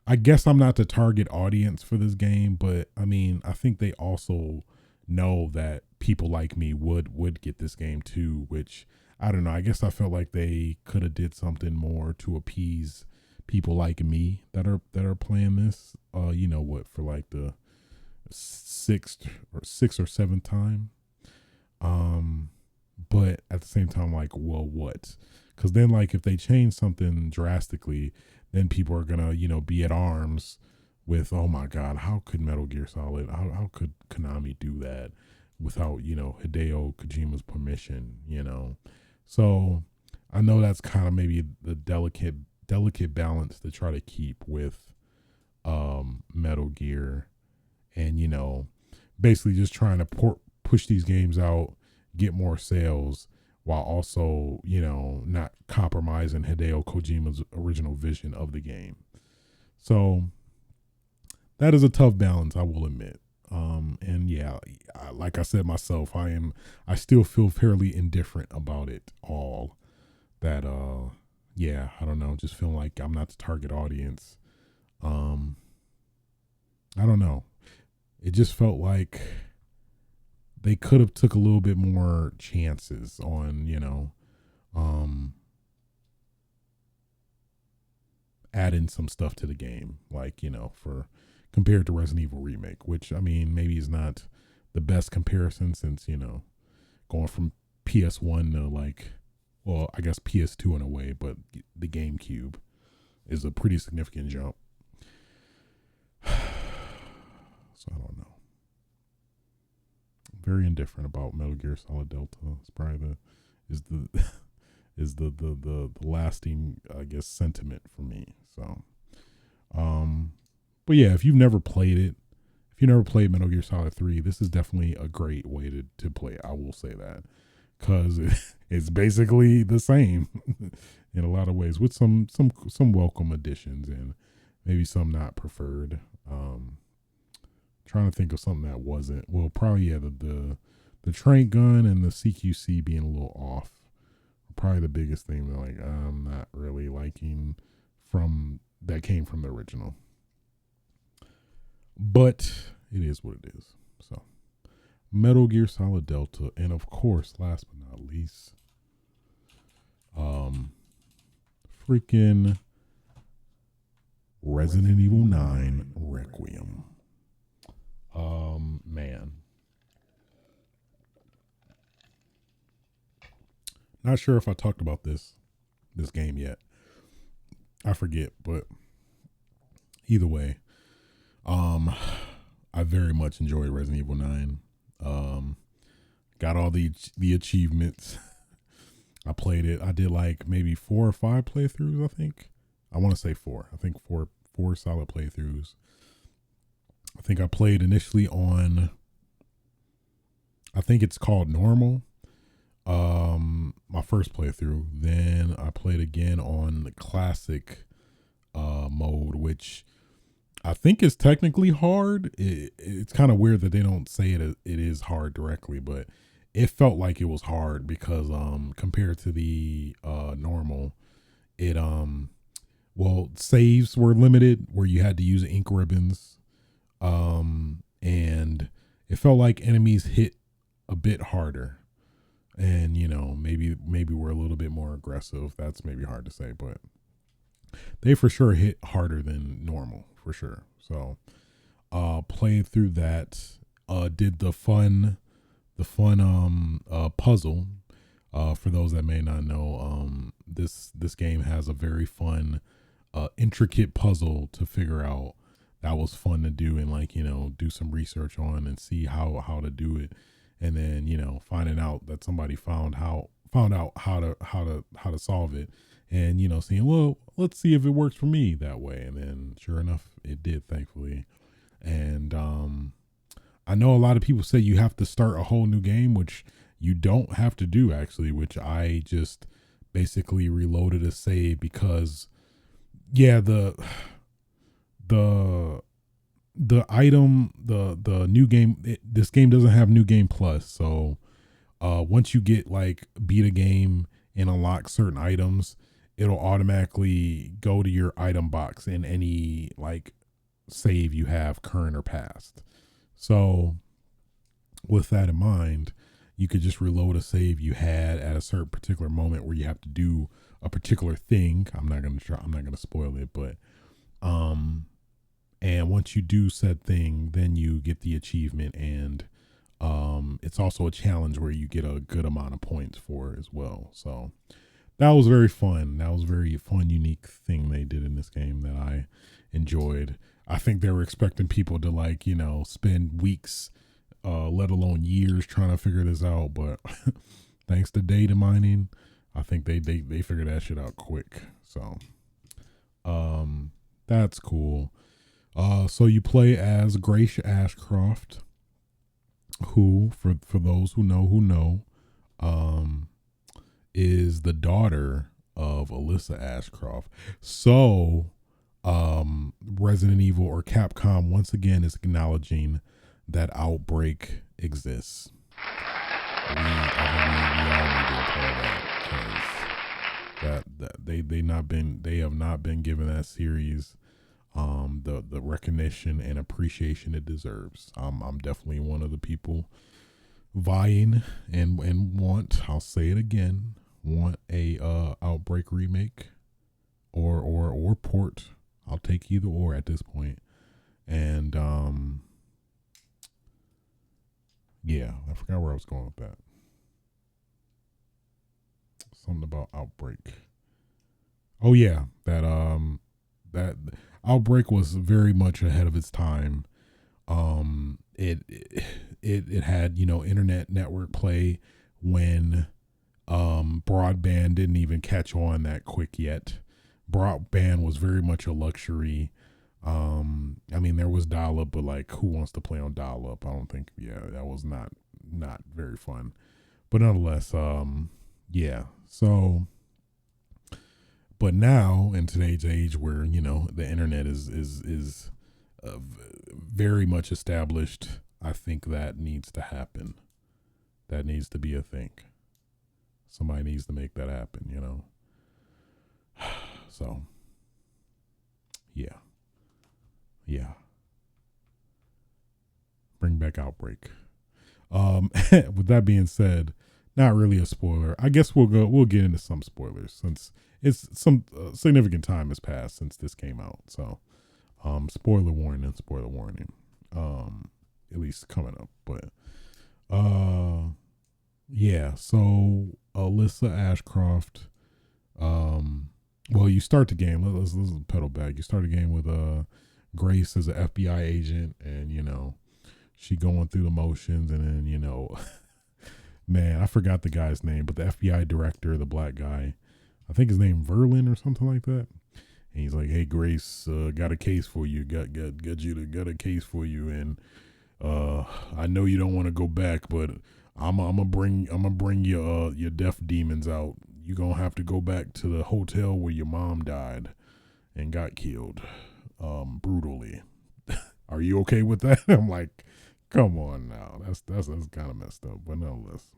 I guess I'm not the target audience for this game, but I mean, I think they also know that people like me would get this game too, which I don't know. I guess I felt like they could have did something more to appease people like me that are playing this. For like the sixth or seventh time. But at the same time, like, well, what? Because then, like, if they change something drastically, then people are gonna, be at arms with, oh my God, how could Metal Gear Solid, how could Konami do that without, Hideo Kojima's permission, So I know that's kind of maybe the delicate balance to try to keep with Metal Gear, and basically just trying to push these games out, get more sales, while also not compromising Hideo Kojima's original vision of the game. So that is a tough balance, I will admit. And yeah, like I said myself, I still feel fairly indifferent about it all. That yeah, I don't know, just feeling like I'm not the target audience. I don't know. It just felt like they could have took a little bit more chances on, adding some stuff to the game, like, for compared to Resident Evil Remake, which I mean maybe is not the best comparison since, going from PS1 to like, well, I guess PS2 in a way, but the GameCube is a pretty significant jump. So I don't know. I'm very indifferent about Metal Gear Solid Delta. It's probably the lasting, I guess, sentiment for me. So but yeah, if you've never played it, if you never played Metal Gear Solid 3, this is definitely a great way to play it. I will say that, because it's basically the same in a lot of ways, with some welcome additions and maybe some not preferred. Trying to think of something that wasn't. Well, probably yeah, the trank gun and the CQC being a little off. Probably the biggest thing that like I'm not really liking from that came from the original. But it is what it is. So Metal Gear Solid Delta, and of course, last but not least, freaking Resident Evil 9 Requiem. Man. Not sure if I talked about this game yet. I forget, but either way, I very much enjoy Resident Evil 9. Got all the achievements. I played it. I did like maybe 4 or 5 playthroughs, I think. I want to say 4. I think four solid playthroughs. I think I played initially on, I think it's called normal. My first playthrough. Then I played again on the classic mode, which I think is technically hard. It's kind of weird that they don't say it is hard directly, but it felt like it was hard because compared to the normal, it well, saves were limited where you had to use ink ribbons. And it felt like enemies hit a bit harder, and maybe we're a little bit more aggressive. That's maybe hard to say, but they for sure hit harder than normal for sure. So played through that, did the fun puzzle. For those that may not know, this game has a very fun intricate puzzle to figure out. That was fun to do and do some research on and see how to do it, and then finding out that somebody found out how to solve it, and seeing, well, let's see if it works for me that way, and then sure enough it did, thankfully. And I know a lot of people say you have to start a whole new game, which you don't have to do actually, which I just basically reloaded a save because the item, the new game, this game doesn't have new game plus. So once you get beat a game and unlock certain items, it'll automatically go to your item box in any save you have, current or past. So with that in mind, you could just reload a save you had at a certain particular moment where you have to do a particular thing. I'm not gonna spoil it, but and once you do said thing, then you get the achievement, and it's also a challenge where you get a good amount of points for it as well. So that was very fun. That was a very fun, unique thing they did in this game that I enjoyed. I think they were expecting people to spend weeks, let alone years, trying to figure this out. But thanks to data mining, I think they figured that shit out quick. So that's cool. So you play as Grace Ashcroft, who, for those who know, is the daughter of Alyssa Ashcroft. So, Resident Evil or Capcom once again is acknowledging that Outbreak exists. We all need to applaud that, because they have not been given that series the recognition and appreciation it deserves. I'm definitely one of the people vying and want, I'll say it again, want a Outbreak remake or port. I'll take either or at this point. And yeah, I forgot where I was going with that. Something about Outbreak. Oh yeah, that Outbreak was very much ahead of its time. It had internet network play when broadband didn't even catch on that quick yet. Broadband was very much a luxury. I mean, there was dial up, but like, who wants to play on dial up? I don't think. Yeah, that was not very fun. But nonetheless, yeah. So, but now in today's age, where the internet is very much established, I think that needs to happen. That needs to be a thing. Somebody needs to make that happen. So, yeah, yeah. Bring back Outbreak. With that being said, not really a spoiler. I guess we'll get into some spoilers since it's some significant time has passed since this came out. So, spoiler warning, spoiler warning. At least coming up, but yeah. So Alyssa Ashcroft. Well, you start the game. Let's pedal back. You start the game with Grace as an FBI agent, and she going through the motions, and then man, I forgot the guy's name, but the FBI director, the black guy, I think his name Verlin or something like that. And he's like, "Hey, Grace, got a case for you. Got a case for you, and I know you don't want to go back, but I'm gonna bring your deaf demons out. You gonna have to go back to the hotel where your mom died and got killed, brutally. Are you okay with that?" I'm like, come on now. That's kind of messed up, but nonetheless.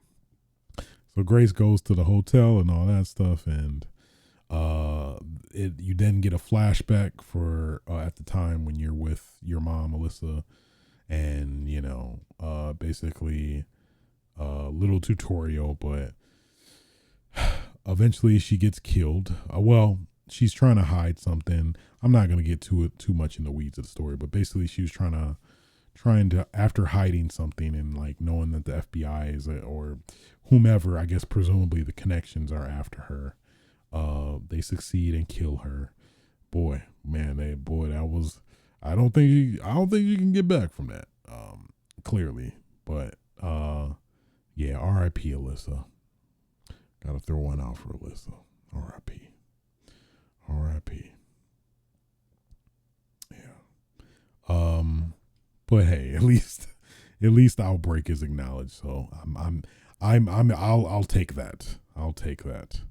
So Grace goes to the hotel and all that stuff, and you then get a flashback for at the time when you're with your mom, Alyssa, and basically a little tutorial, but eventually she gets killed. Well, she's trying to hide something. I'm not going to get too much in the weeds of the story, but basically she was trying to after hiding something and like knowing that the FBI is or whomever, I guess presumably the connections are after her. They succeed and kill her. Boy, man, that was. I don't think you can get back from that. Clearly, but yeah. R.I.P. Alyssa. Got to throw one out for Alyssa. R.I.P. R.I.P. Yeah. But hey, at least Outbreak is acknowledged. So I'll take that. I'll take that.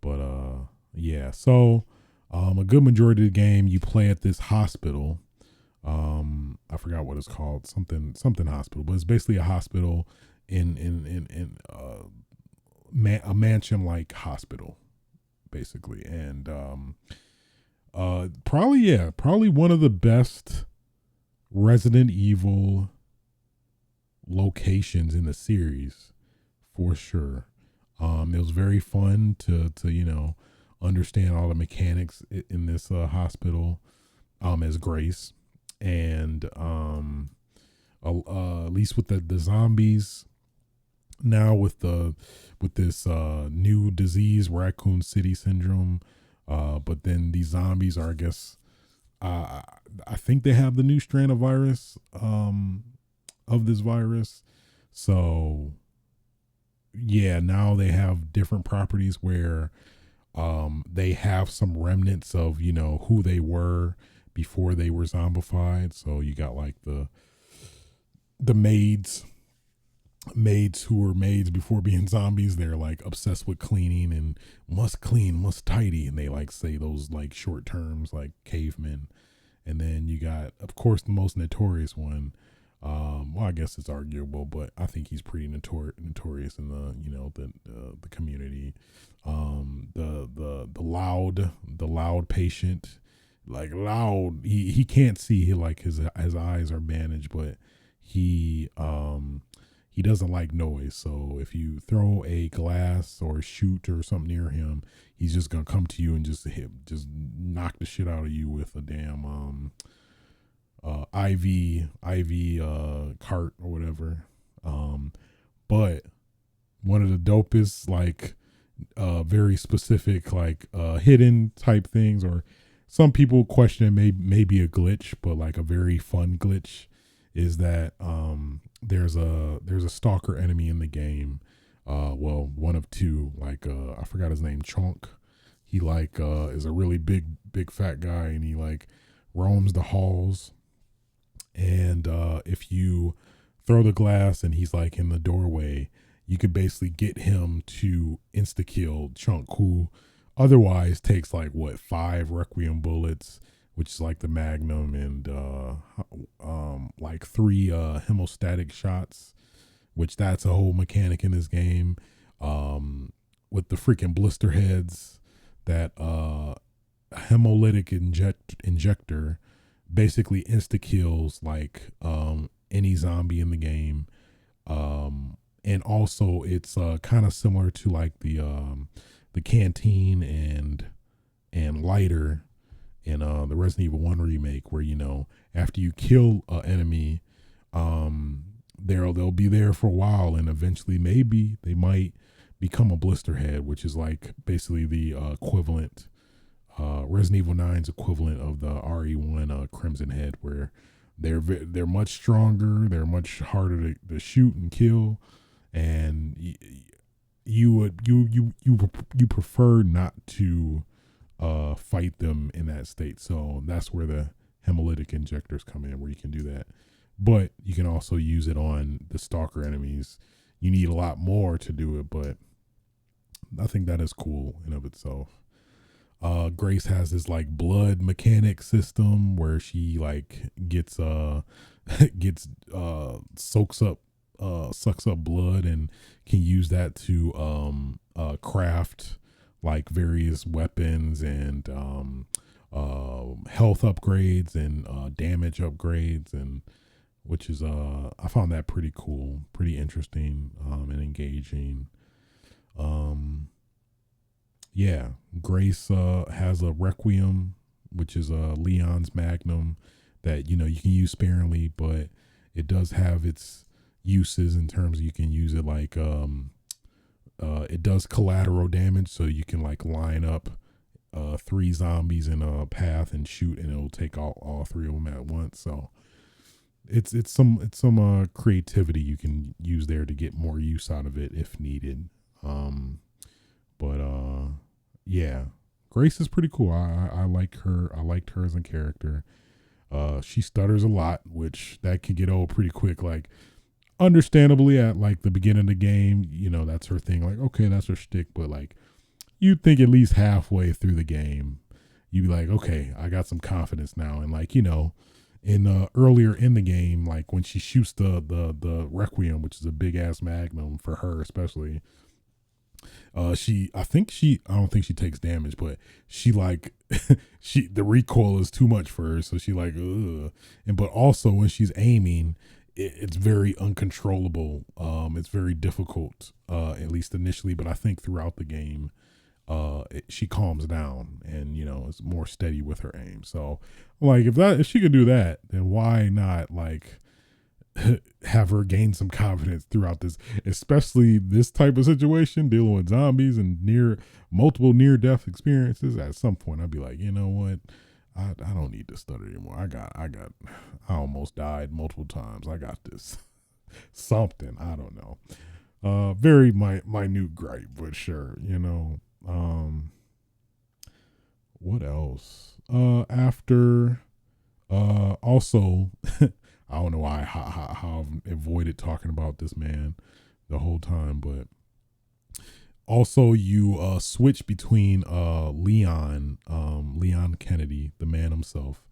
But yeah. So a good majority of the game you play at this hospital. I forgot what it's called. Something hospital, but it's basically a hospital in a mansion like hospital, basically, and probably one of the best Resident Evil locations in the series, for sure. It was very fun to understand all the mechanics in this hospital as Grace, and at least with the zombies now with this new disease, Raccoon City syndrome. But then these zombies are, I guess, I think they have the new strand of virus of this virus. So yeah, now they have different properties where they have some remnants of who they were before they were zombified. So you got like the maids who were maids before being zombies. They're like obsessed with cleaning and must clean, must tidy, and they like say those like short terms like cavemen. And then you got, of course, the most notorious one. Well, I guess it's arguable, but I think he's pretty notorious in the community. The loud patient, like loud. He can't see. His eyes are bandaged, but he doesn't like noise. So if you throw a glass or shoot or something near him, he's just gonna come to you and just knock the shit out of you with a damn IV cart or whatever. But one of the dopest, like very specific, like hidden type things, or some people question it may be a glitch, but like a very fun glitch, is that there's a stalker enemy in the game. Well, one of two. Like I forgot his name. Chunk. He like is a really big fat guy, and he like roams the halls, and if you throw the glass and he's like in the doorway, you could basically get him to insta kill Chunk, who otherwise takes like what, 5 Requiem bullets, which is like the Magnum, and like 3 hemostatic shots, which that's a whole mechanic in this game. With the freaking blister heads, that hemolytic injector basically insta kills like any zombie in the game. And also it's kind of similar to like the canteen and lighter in the Resident Evil 1 remake, where, you know, after you kill an enemy, they'll be there for a while, and eventually maybe they might become a blister head, which is like basically the equivalent, Resident Evil 9's equivalent of the RE1 Crimson Head, where they're much stronger, they're much harder to shoot and kill, and you prefer not to fight them in that state. So that's where the hemolytic injectors come in, where you can do that. But you can also use it on the stalker enemies. You need a lot more to do it, but I think that is cool in of itself. Grace has this like blood mechanic system where she like gets sucks up blood, and can use that to craft like various weapons and health upgrades and damage upgrades, and which is I found that pretty cool, pretty interesting, and engaging. Yeah, Grace has a Requiem, which is Leon's Magnum, that, you know, you can use sparingly, but it does have its uses in terms of you can use it like it does collateral damage, so you can like line up 3 zombies in a path and shoot, and it'll take all 3 of them at once. So it's some creativity you can use there to get more use out of it if needed. But yeah, Grace is pretty cool. I like her. I liked her as a character. She stutters a lot, which that can get old pretty quick. Like, understandably, at like the beginning of the game, you know, that's her thing. Like, okay, that's her shtick. But like, you'd think at least halfway through the game, you'd be like, okay, I got some confidence now. And like, you know, in earlier in the game, like when she shoots the Requiem, which is a big ass Magnum for her especially, I don't think she takes damage, but she like the recoil is too much for her, so she like ugh. And but also when she's aiming, it's very uncontrollable. It's very difficult, at least initially, but I think throughout the game, she calms down and, you know, is more steady with her aim. So like if she could do that, then why not like have her gain some confidence throughout this, especially this type of situation, dealing with zombies and multiple near death experiences. At some point I'd be like, you know what, I don't need to stutter anymore. I almost died multiple times. I got this. Something, I don't know, very minute gripe, but sure, you know. What else after also I don't know how I've avoided talking about this man the whole time, but also you switch between Leon Kennedy, the man himself.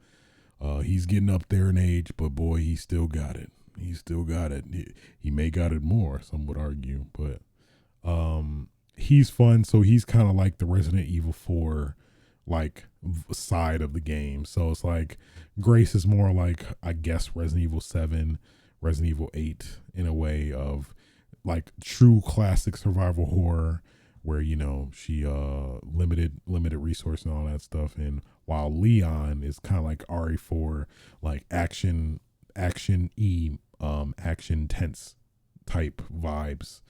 He's getting up there in age, but boy, he still got it. He may got it more, some would argue, but he's fun. So he's kind of like the Resident Evil 4 like side of the game. So it's like Grace is more like, I guess, Resident Evil 7, Resident Evil 8 in a way of like true classic survival horror, where, you know, she limited resource and all that stuff. And while Leon is kind of like RE4, like action tense type vibes,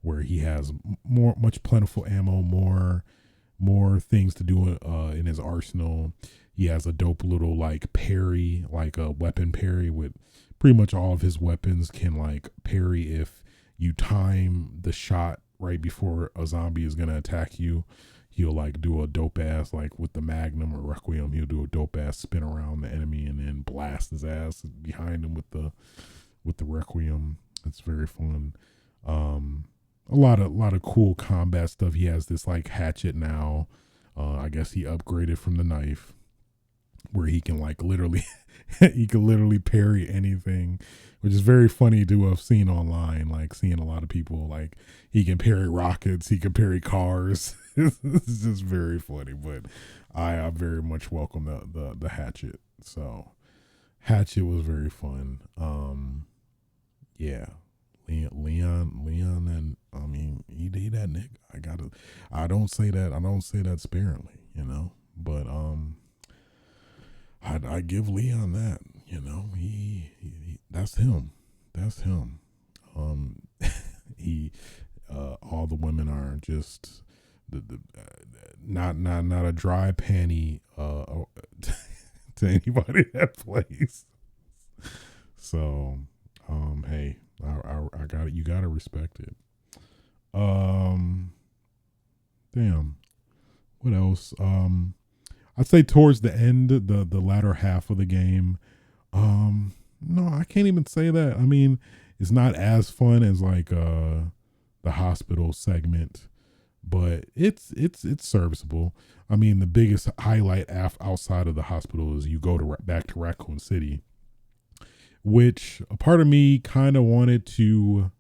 where he has much plentiful ammo, more things to do in his arsenal. He has a dope little like parry, like a weapon parry, with pretty much all of his weapons can like parry if you time the shot right before a zombie is gonna attack you. he'll like do a dope ass, like with the Magnum or Requiem, he'll do a dope ass spin around the enemy and then blast his ass behind him with the Requiem. It's very fun. Um, a lot of cool combat stuff. He has this like hatchet now. I guess he upgraded from the knife, where he can like literally he can literally parry anything, which is very funny to have seen online. Like seeing a lot of people like he can parry rockets, he can parry cars. It's just very funny. But I very much welcome the hatchet. So hatchet was very fun. Yeah. Leon, and I mean, he that nigga. I don't say that sparingly, but I give Leon that, he that's him. Um, he, all the women are just the not a dry panty, to anybody that plays. So, hey, I got it. You gotta respect it. Um, damn. What else? I'd say towards the end, the latter half of the game. No, I can't even say that. I mean, it's not as fun as like the hospital segment, but it's serviceable. I mean, the biggest highlight outside of the hospital is you go to back to Raccoon City, which a part of me kind of wanted to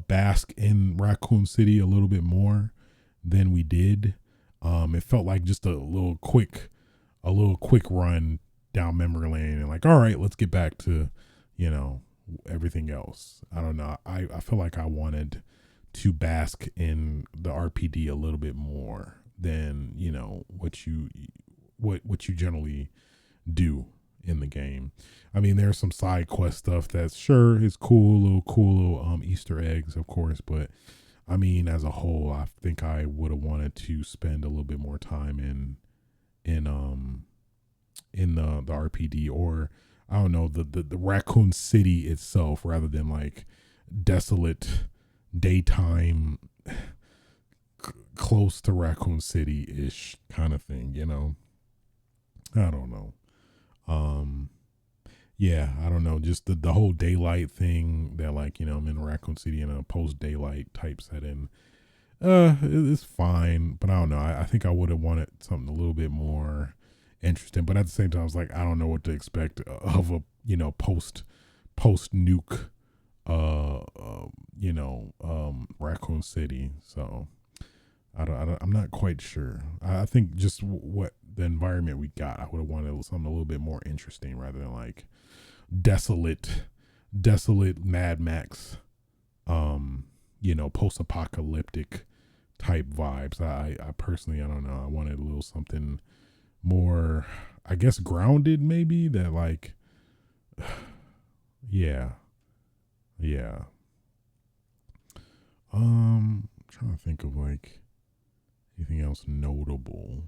bask in Raccoon City a little bit more than we did. It felt like just a little quick run down memory lane, and like, all right, let's get back to, everything else. I don't know. I feel like I wanted to bask in the RPD a little bit more than, what you generally do in the game. I mean, there's some side quest stuff that's sure is cool little Easter eggs, of course, but I mean, as a whole, I think I would have wanted to spend a little bit more time in the RPD, or I don't know, the Raccoon City itself, rather than like desolate daytime close to Raccoon City ish kind of thing. I don't know. Yeah, I don't know. Just the whole daylight thing that, like, I'm in Raccoon City in a post daylight type setting. It's fine, but I don't know. I think I would have wanted something a little bit more interesting. But at the same time, I was like, I don't know what to expect of a post nuke, Raccoon City. So I'm not quite sure. I think just what the environment we got, I would have wanted something a little bit more interesting rather than like desolate Mad Max, post-apocalyptic type vibes. I personally, I don't know, I wanted a little something more, I guess, grounded, maybe, that like yeah trying to think of like anything else notable.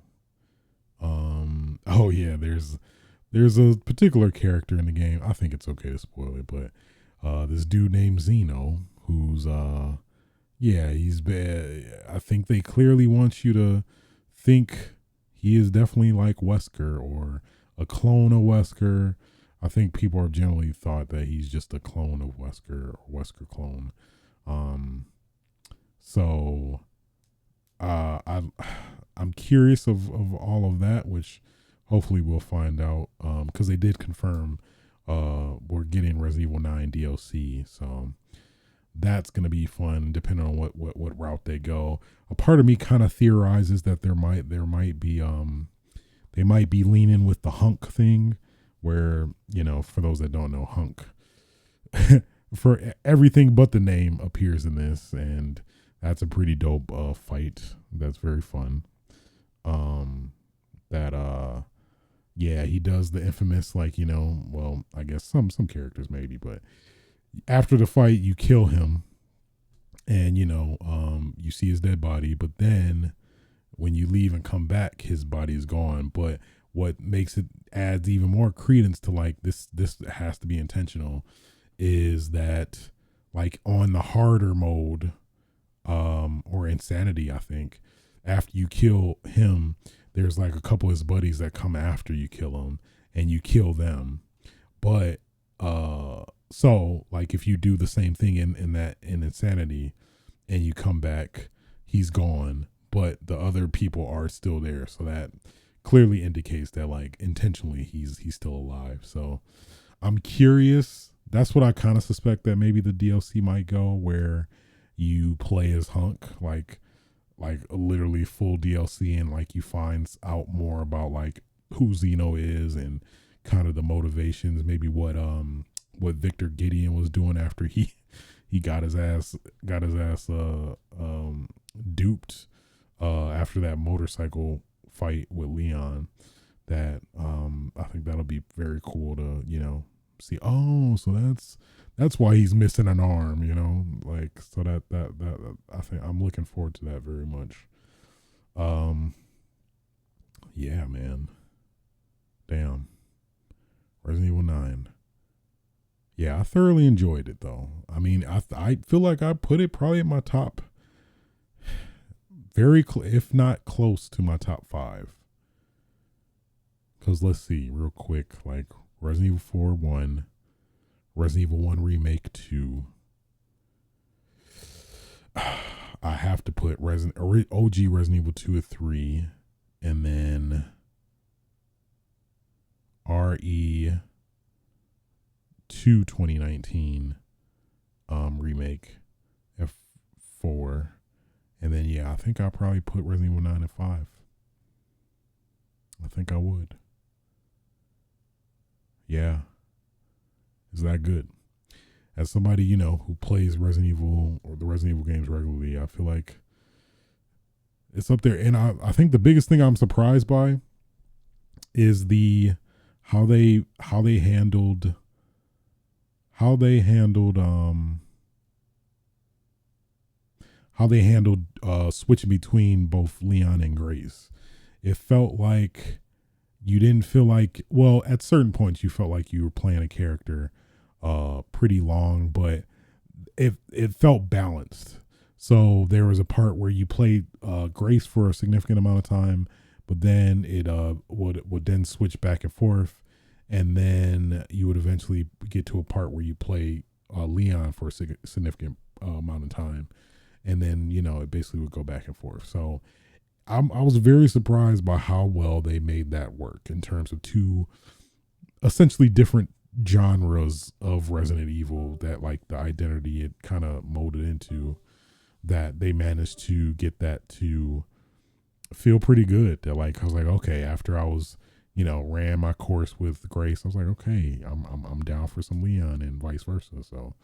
Oh yeah, there's a particular character in the game. I think it's okay to spoil it, but this dude named Zeno, who's he's bad. I think they clearly want you to think he is definitely like Wesker or a clone of Wesker. I think people have generally thought that he's just a clone of Wesker or Wesker clone. So I'm curious of all of that, which hopefully we'll find out, because they did confirm we're getting Resident Evil 9 DLC, so that's gonna be fun depending on what route they go. A part of me kind of theorizes that there might be they might be leaning with the hunk thing, where, for those that don't know, hunk for everything but the name appears in this, and that's a pretty dope fight. That's very fun. He does the infamous, like, well, I guess some characters maybe, but after the fight you kill him, and you see his dead body, but then when you leave and come back, his body is gone. But what makes it adds even more credence to like this has to be intentional, is that like on the harder mode, or insanity, I think, after you kill him, there's like a couple of his buddies that come after you kill him, and you kill them. But so like if you do the same thing in Insanity, and you come back, he's gone, but the other people are still there. So that clearly indicates that like intentionally he's still alive. So I'm curious. That's what I kind of suspect, that maybe the DLC might go, where you play as Hunk, like literally full DLC, and like you find out more about like who Zeno is and kind of the motivations, maybe what Victor Gideon was doing after he got his ass duped after that motorcycle fight with Leon. That I think that'll be very cool to see. Oh, so that's why he's missing an arm, like, so that I think I'm looking forward to that very much. Yeah, man. Damn. Resident Evil 9. Yeah, I thoroughly enjoyed it though. I mean, I feel like I put it probably in my top, if not close to my top 5. Because let's see, real quick, like Resident Evil 4 1, Resident Evil 1 Remake 2. I have to put OG Resident Evil 2 at 3, and then RE 2 2019 remake F4, and then I think I'll probably put Resident Evil 9 at 5. I think I would. Yeah. Is that good? As somebody, who plays Resident Evil or the Resident Evil games regularly, I feel like it's up there. And I think the biggest thing I'm surprised by is how they handled switching between both Leon and Grace. It felt like you didn't feel like, well, at certain points you felt like you were playing a character pretty long, but it felt balanced. So there was a part where you played Grace for a significant amount of time, but then it would then switch back and forth, and then you would eventually get to a part where you play Leon for a significant amount of time, and then it basically would go back and forth. So I was very surprised by how well they made that work in terms of two essentially different genres of Resident Evil, that like the identity it kind of molded into, that they managed to get that to feel pretty good. That like I was like, okay, after I was ran my course with Grace, I was like, okay, I'm down for some Leon, and vice versa. So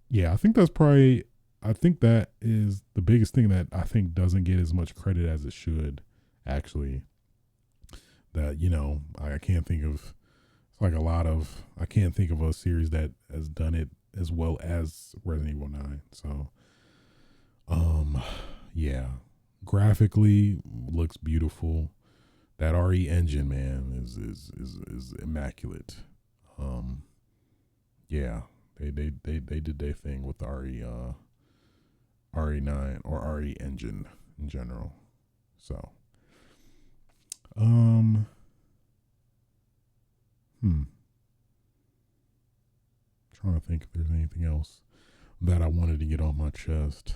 yeah, I think that is the biggest thing that I think doesn't get as much credit as it should, actually. That, I can't think of, I can't think of a series that has done it as well as Resident Evil 9. So, yeah, graphically looks beautiful. That RE engine, man, is immaculate. Yeah, they did their thing with the RE9 or RE engine in general. So, trying to think if there's anything else that I wanted to get on my chest.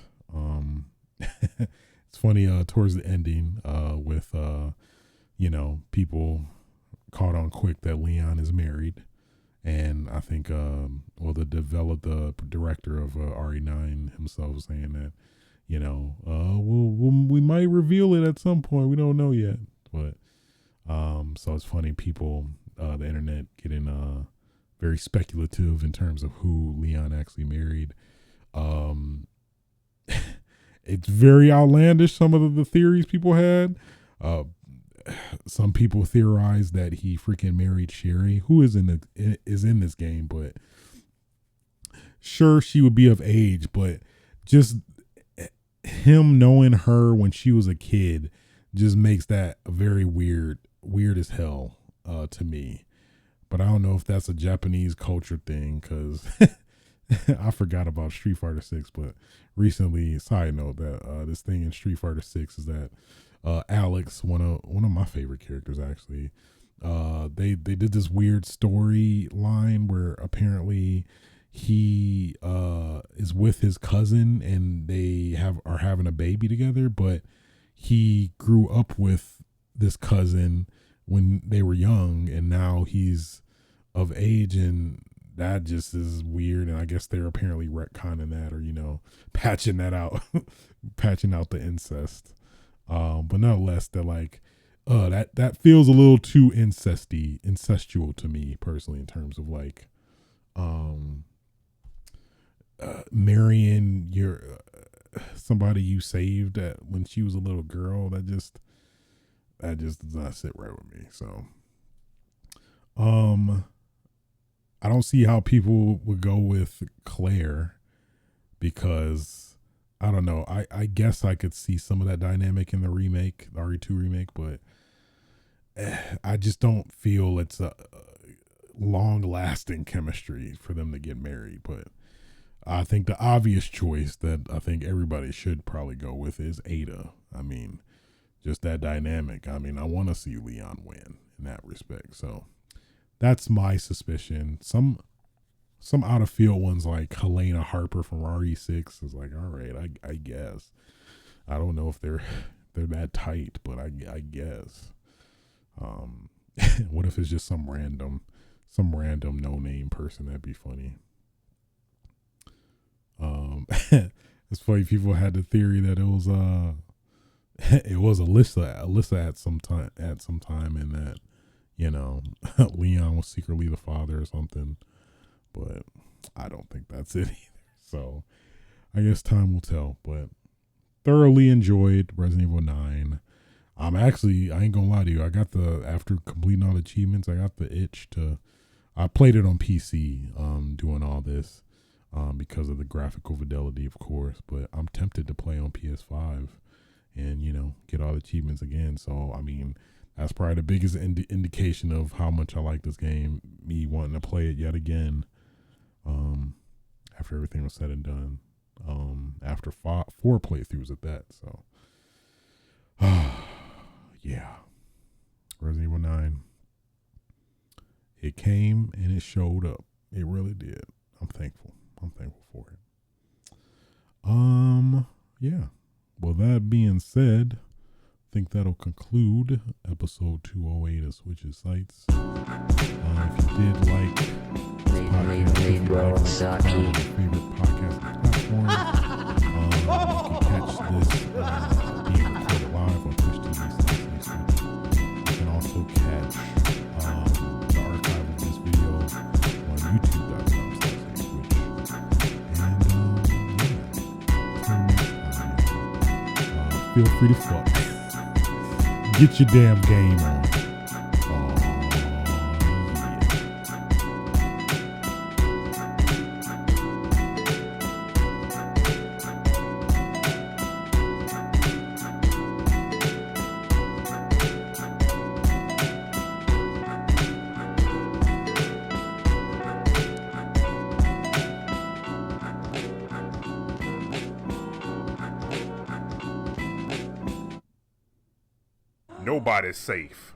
It's funny, towards the ending, with people caught on quick that Leon is married, and I think the director of RE9 himself was saying that we might reveal it at some point, we don't know yet, but so it's funny, people, the internet getting very speculative in terms of who Leon actually married. It's very outlandish, some of the theories people had. Some people theorize that he freaking married Sherry, who is in this game, but sure, she would be of age, but just him knowing her when she was a kid just makes that a very weird as hell to me. But I don't know if that's a Japanese culture thing, because I forgot about Street Fighter 6, but recently, side note that this thing in Street Fighter 6 is that Alex, one of my favorite characters actually, they did this weird storyline where apparently he is with his cousin and they are having a baby together, but he grew up with this cousin when they were young and now he's of age, and that just is weird. And I guess they're apparently retconning that, or patching that out, patching out the incest. But nonetheless, they're like, that feels a little too incestual to me personally, in terms of like, marrying your somebody you saved when she was a little girl. That just does not sit right with me. So, I don't see how people would go with Claire, because I don't know. I guess I could see some of that dynamic in the remake, the RE2 remake, but I just don't feel it's a long lasting chemistry for them to get married. But I think the obvious choice that I think everybody should probably go with is Ada. I mean, just that dynamic. I mean, I want to see Leon win in that respect. So that's my suspicion. Some out of field ones like Helena Harper from RE6 is like, all right, I guess. I don't know if they're that tight, but I guess. What if it's just some random no name person? That'd be funny. It's funny, people had the theory that it was Alyssa at some time, and that Leon was secretly the father or something, but I don't think that's it either. So I guess time will tell. But thoroughly enjoyed Resident Evil 9. I ain't gonna lie to you, after completing all the achievements, I got the itch I played it on PC, doing all this, because of the graphical fidelity, of course, but I'm tempted to play on PS5 and, get all the achievements again. So, I mean, that's probably the biggest indication of how much I like this game, me wanting to play it yet again, after everything was said and done, after 4 playthroughs at that. So, yeah, Resident Evil 9, it came and it showed up. It really did. I'm thankful for it. Yeah. Well, that being said, I think that'll conclude episode 208 of Switches Sites. If you did like this podcast, if you like your favorite podcast platform, you can catch this being recorded live on Twitch TV/Switch. You can also catch the archive of this video on YouTube.com/Switch. Feel free to fuck. Get your damn game on. Nobody's safe.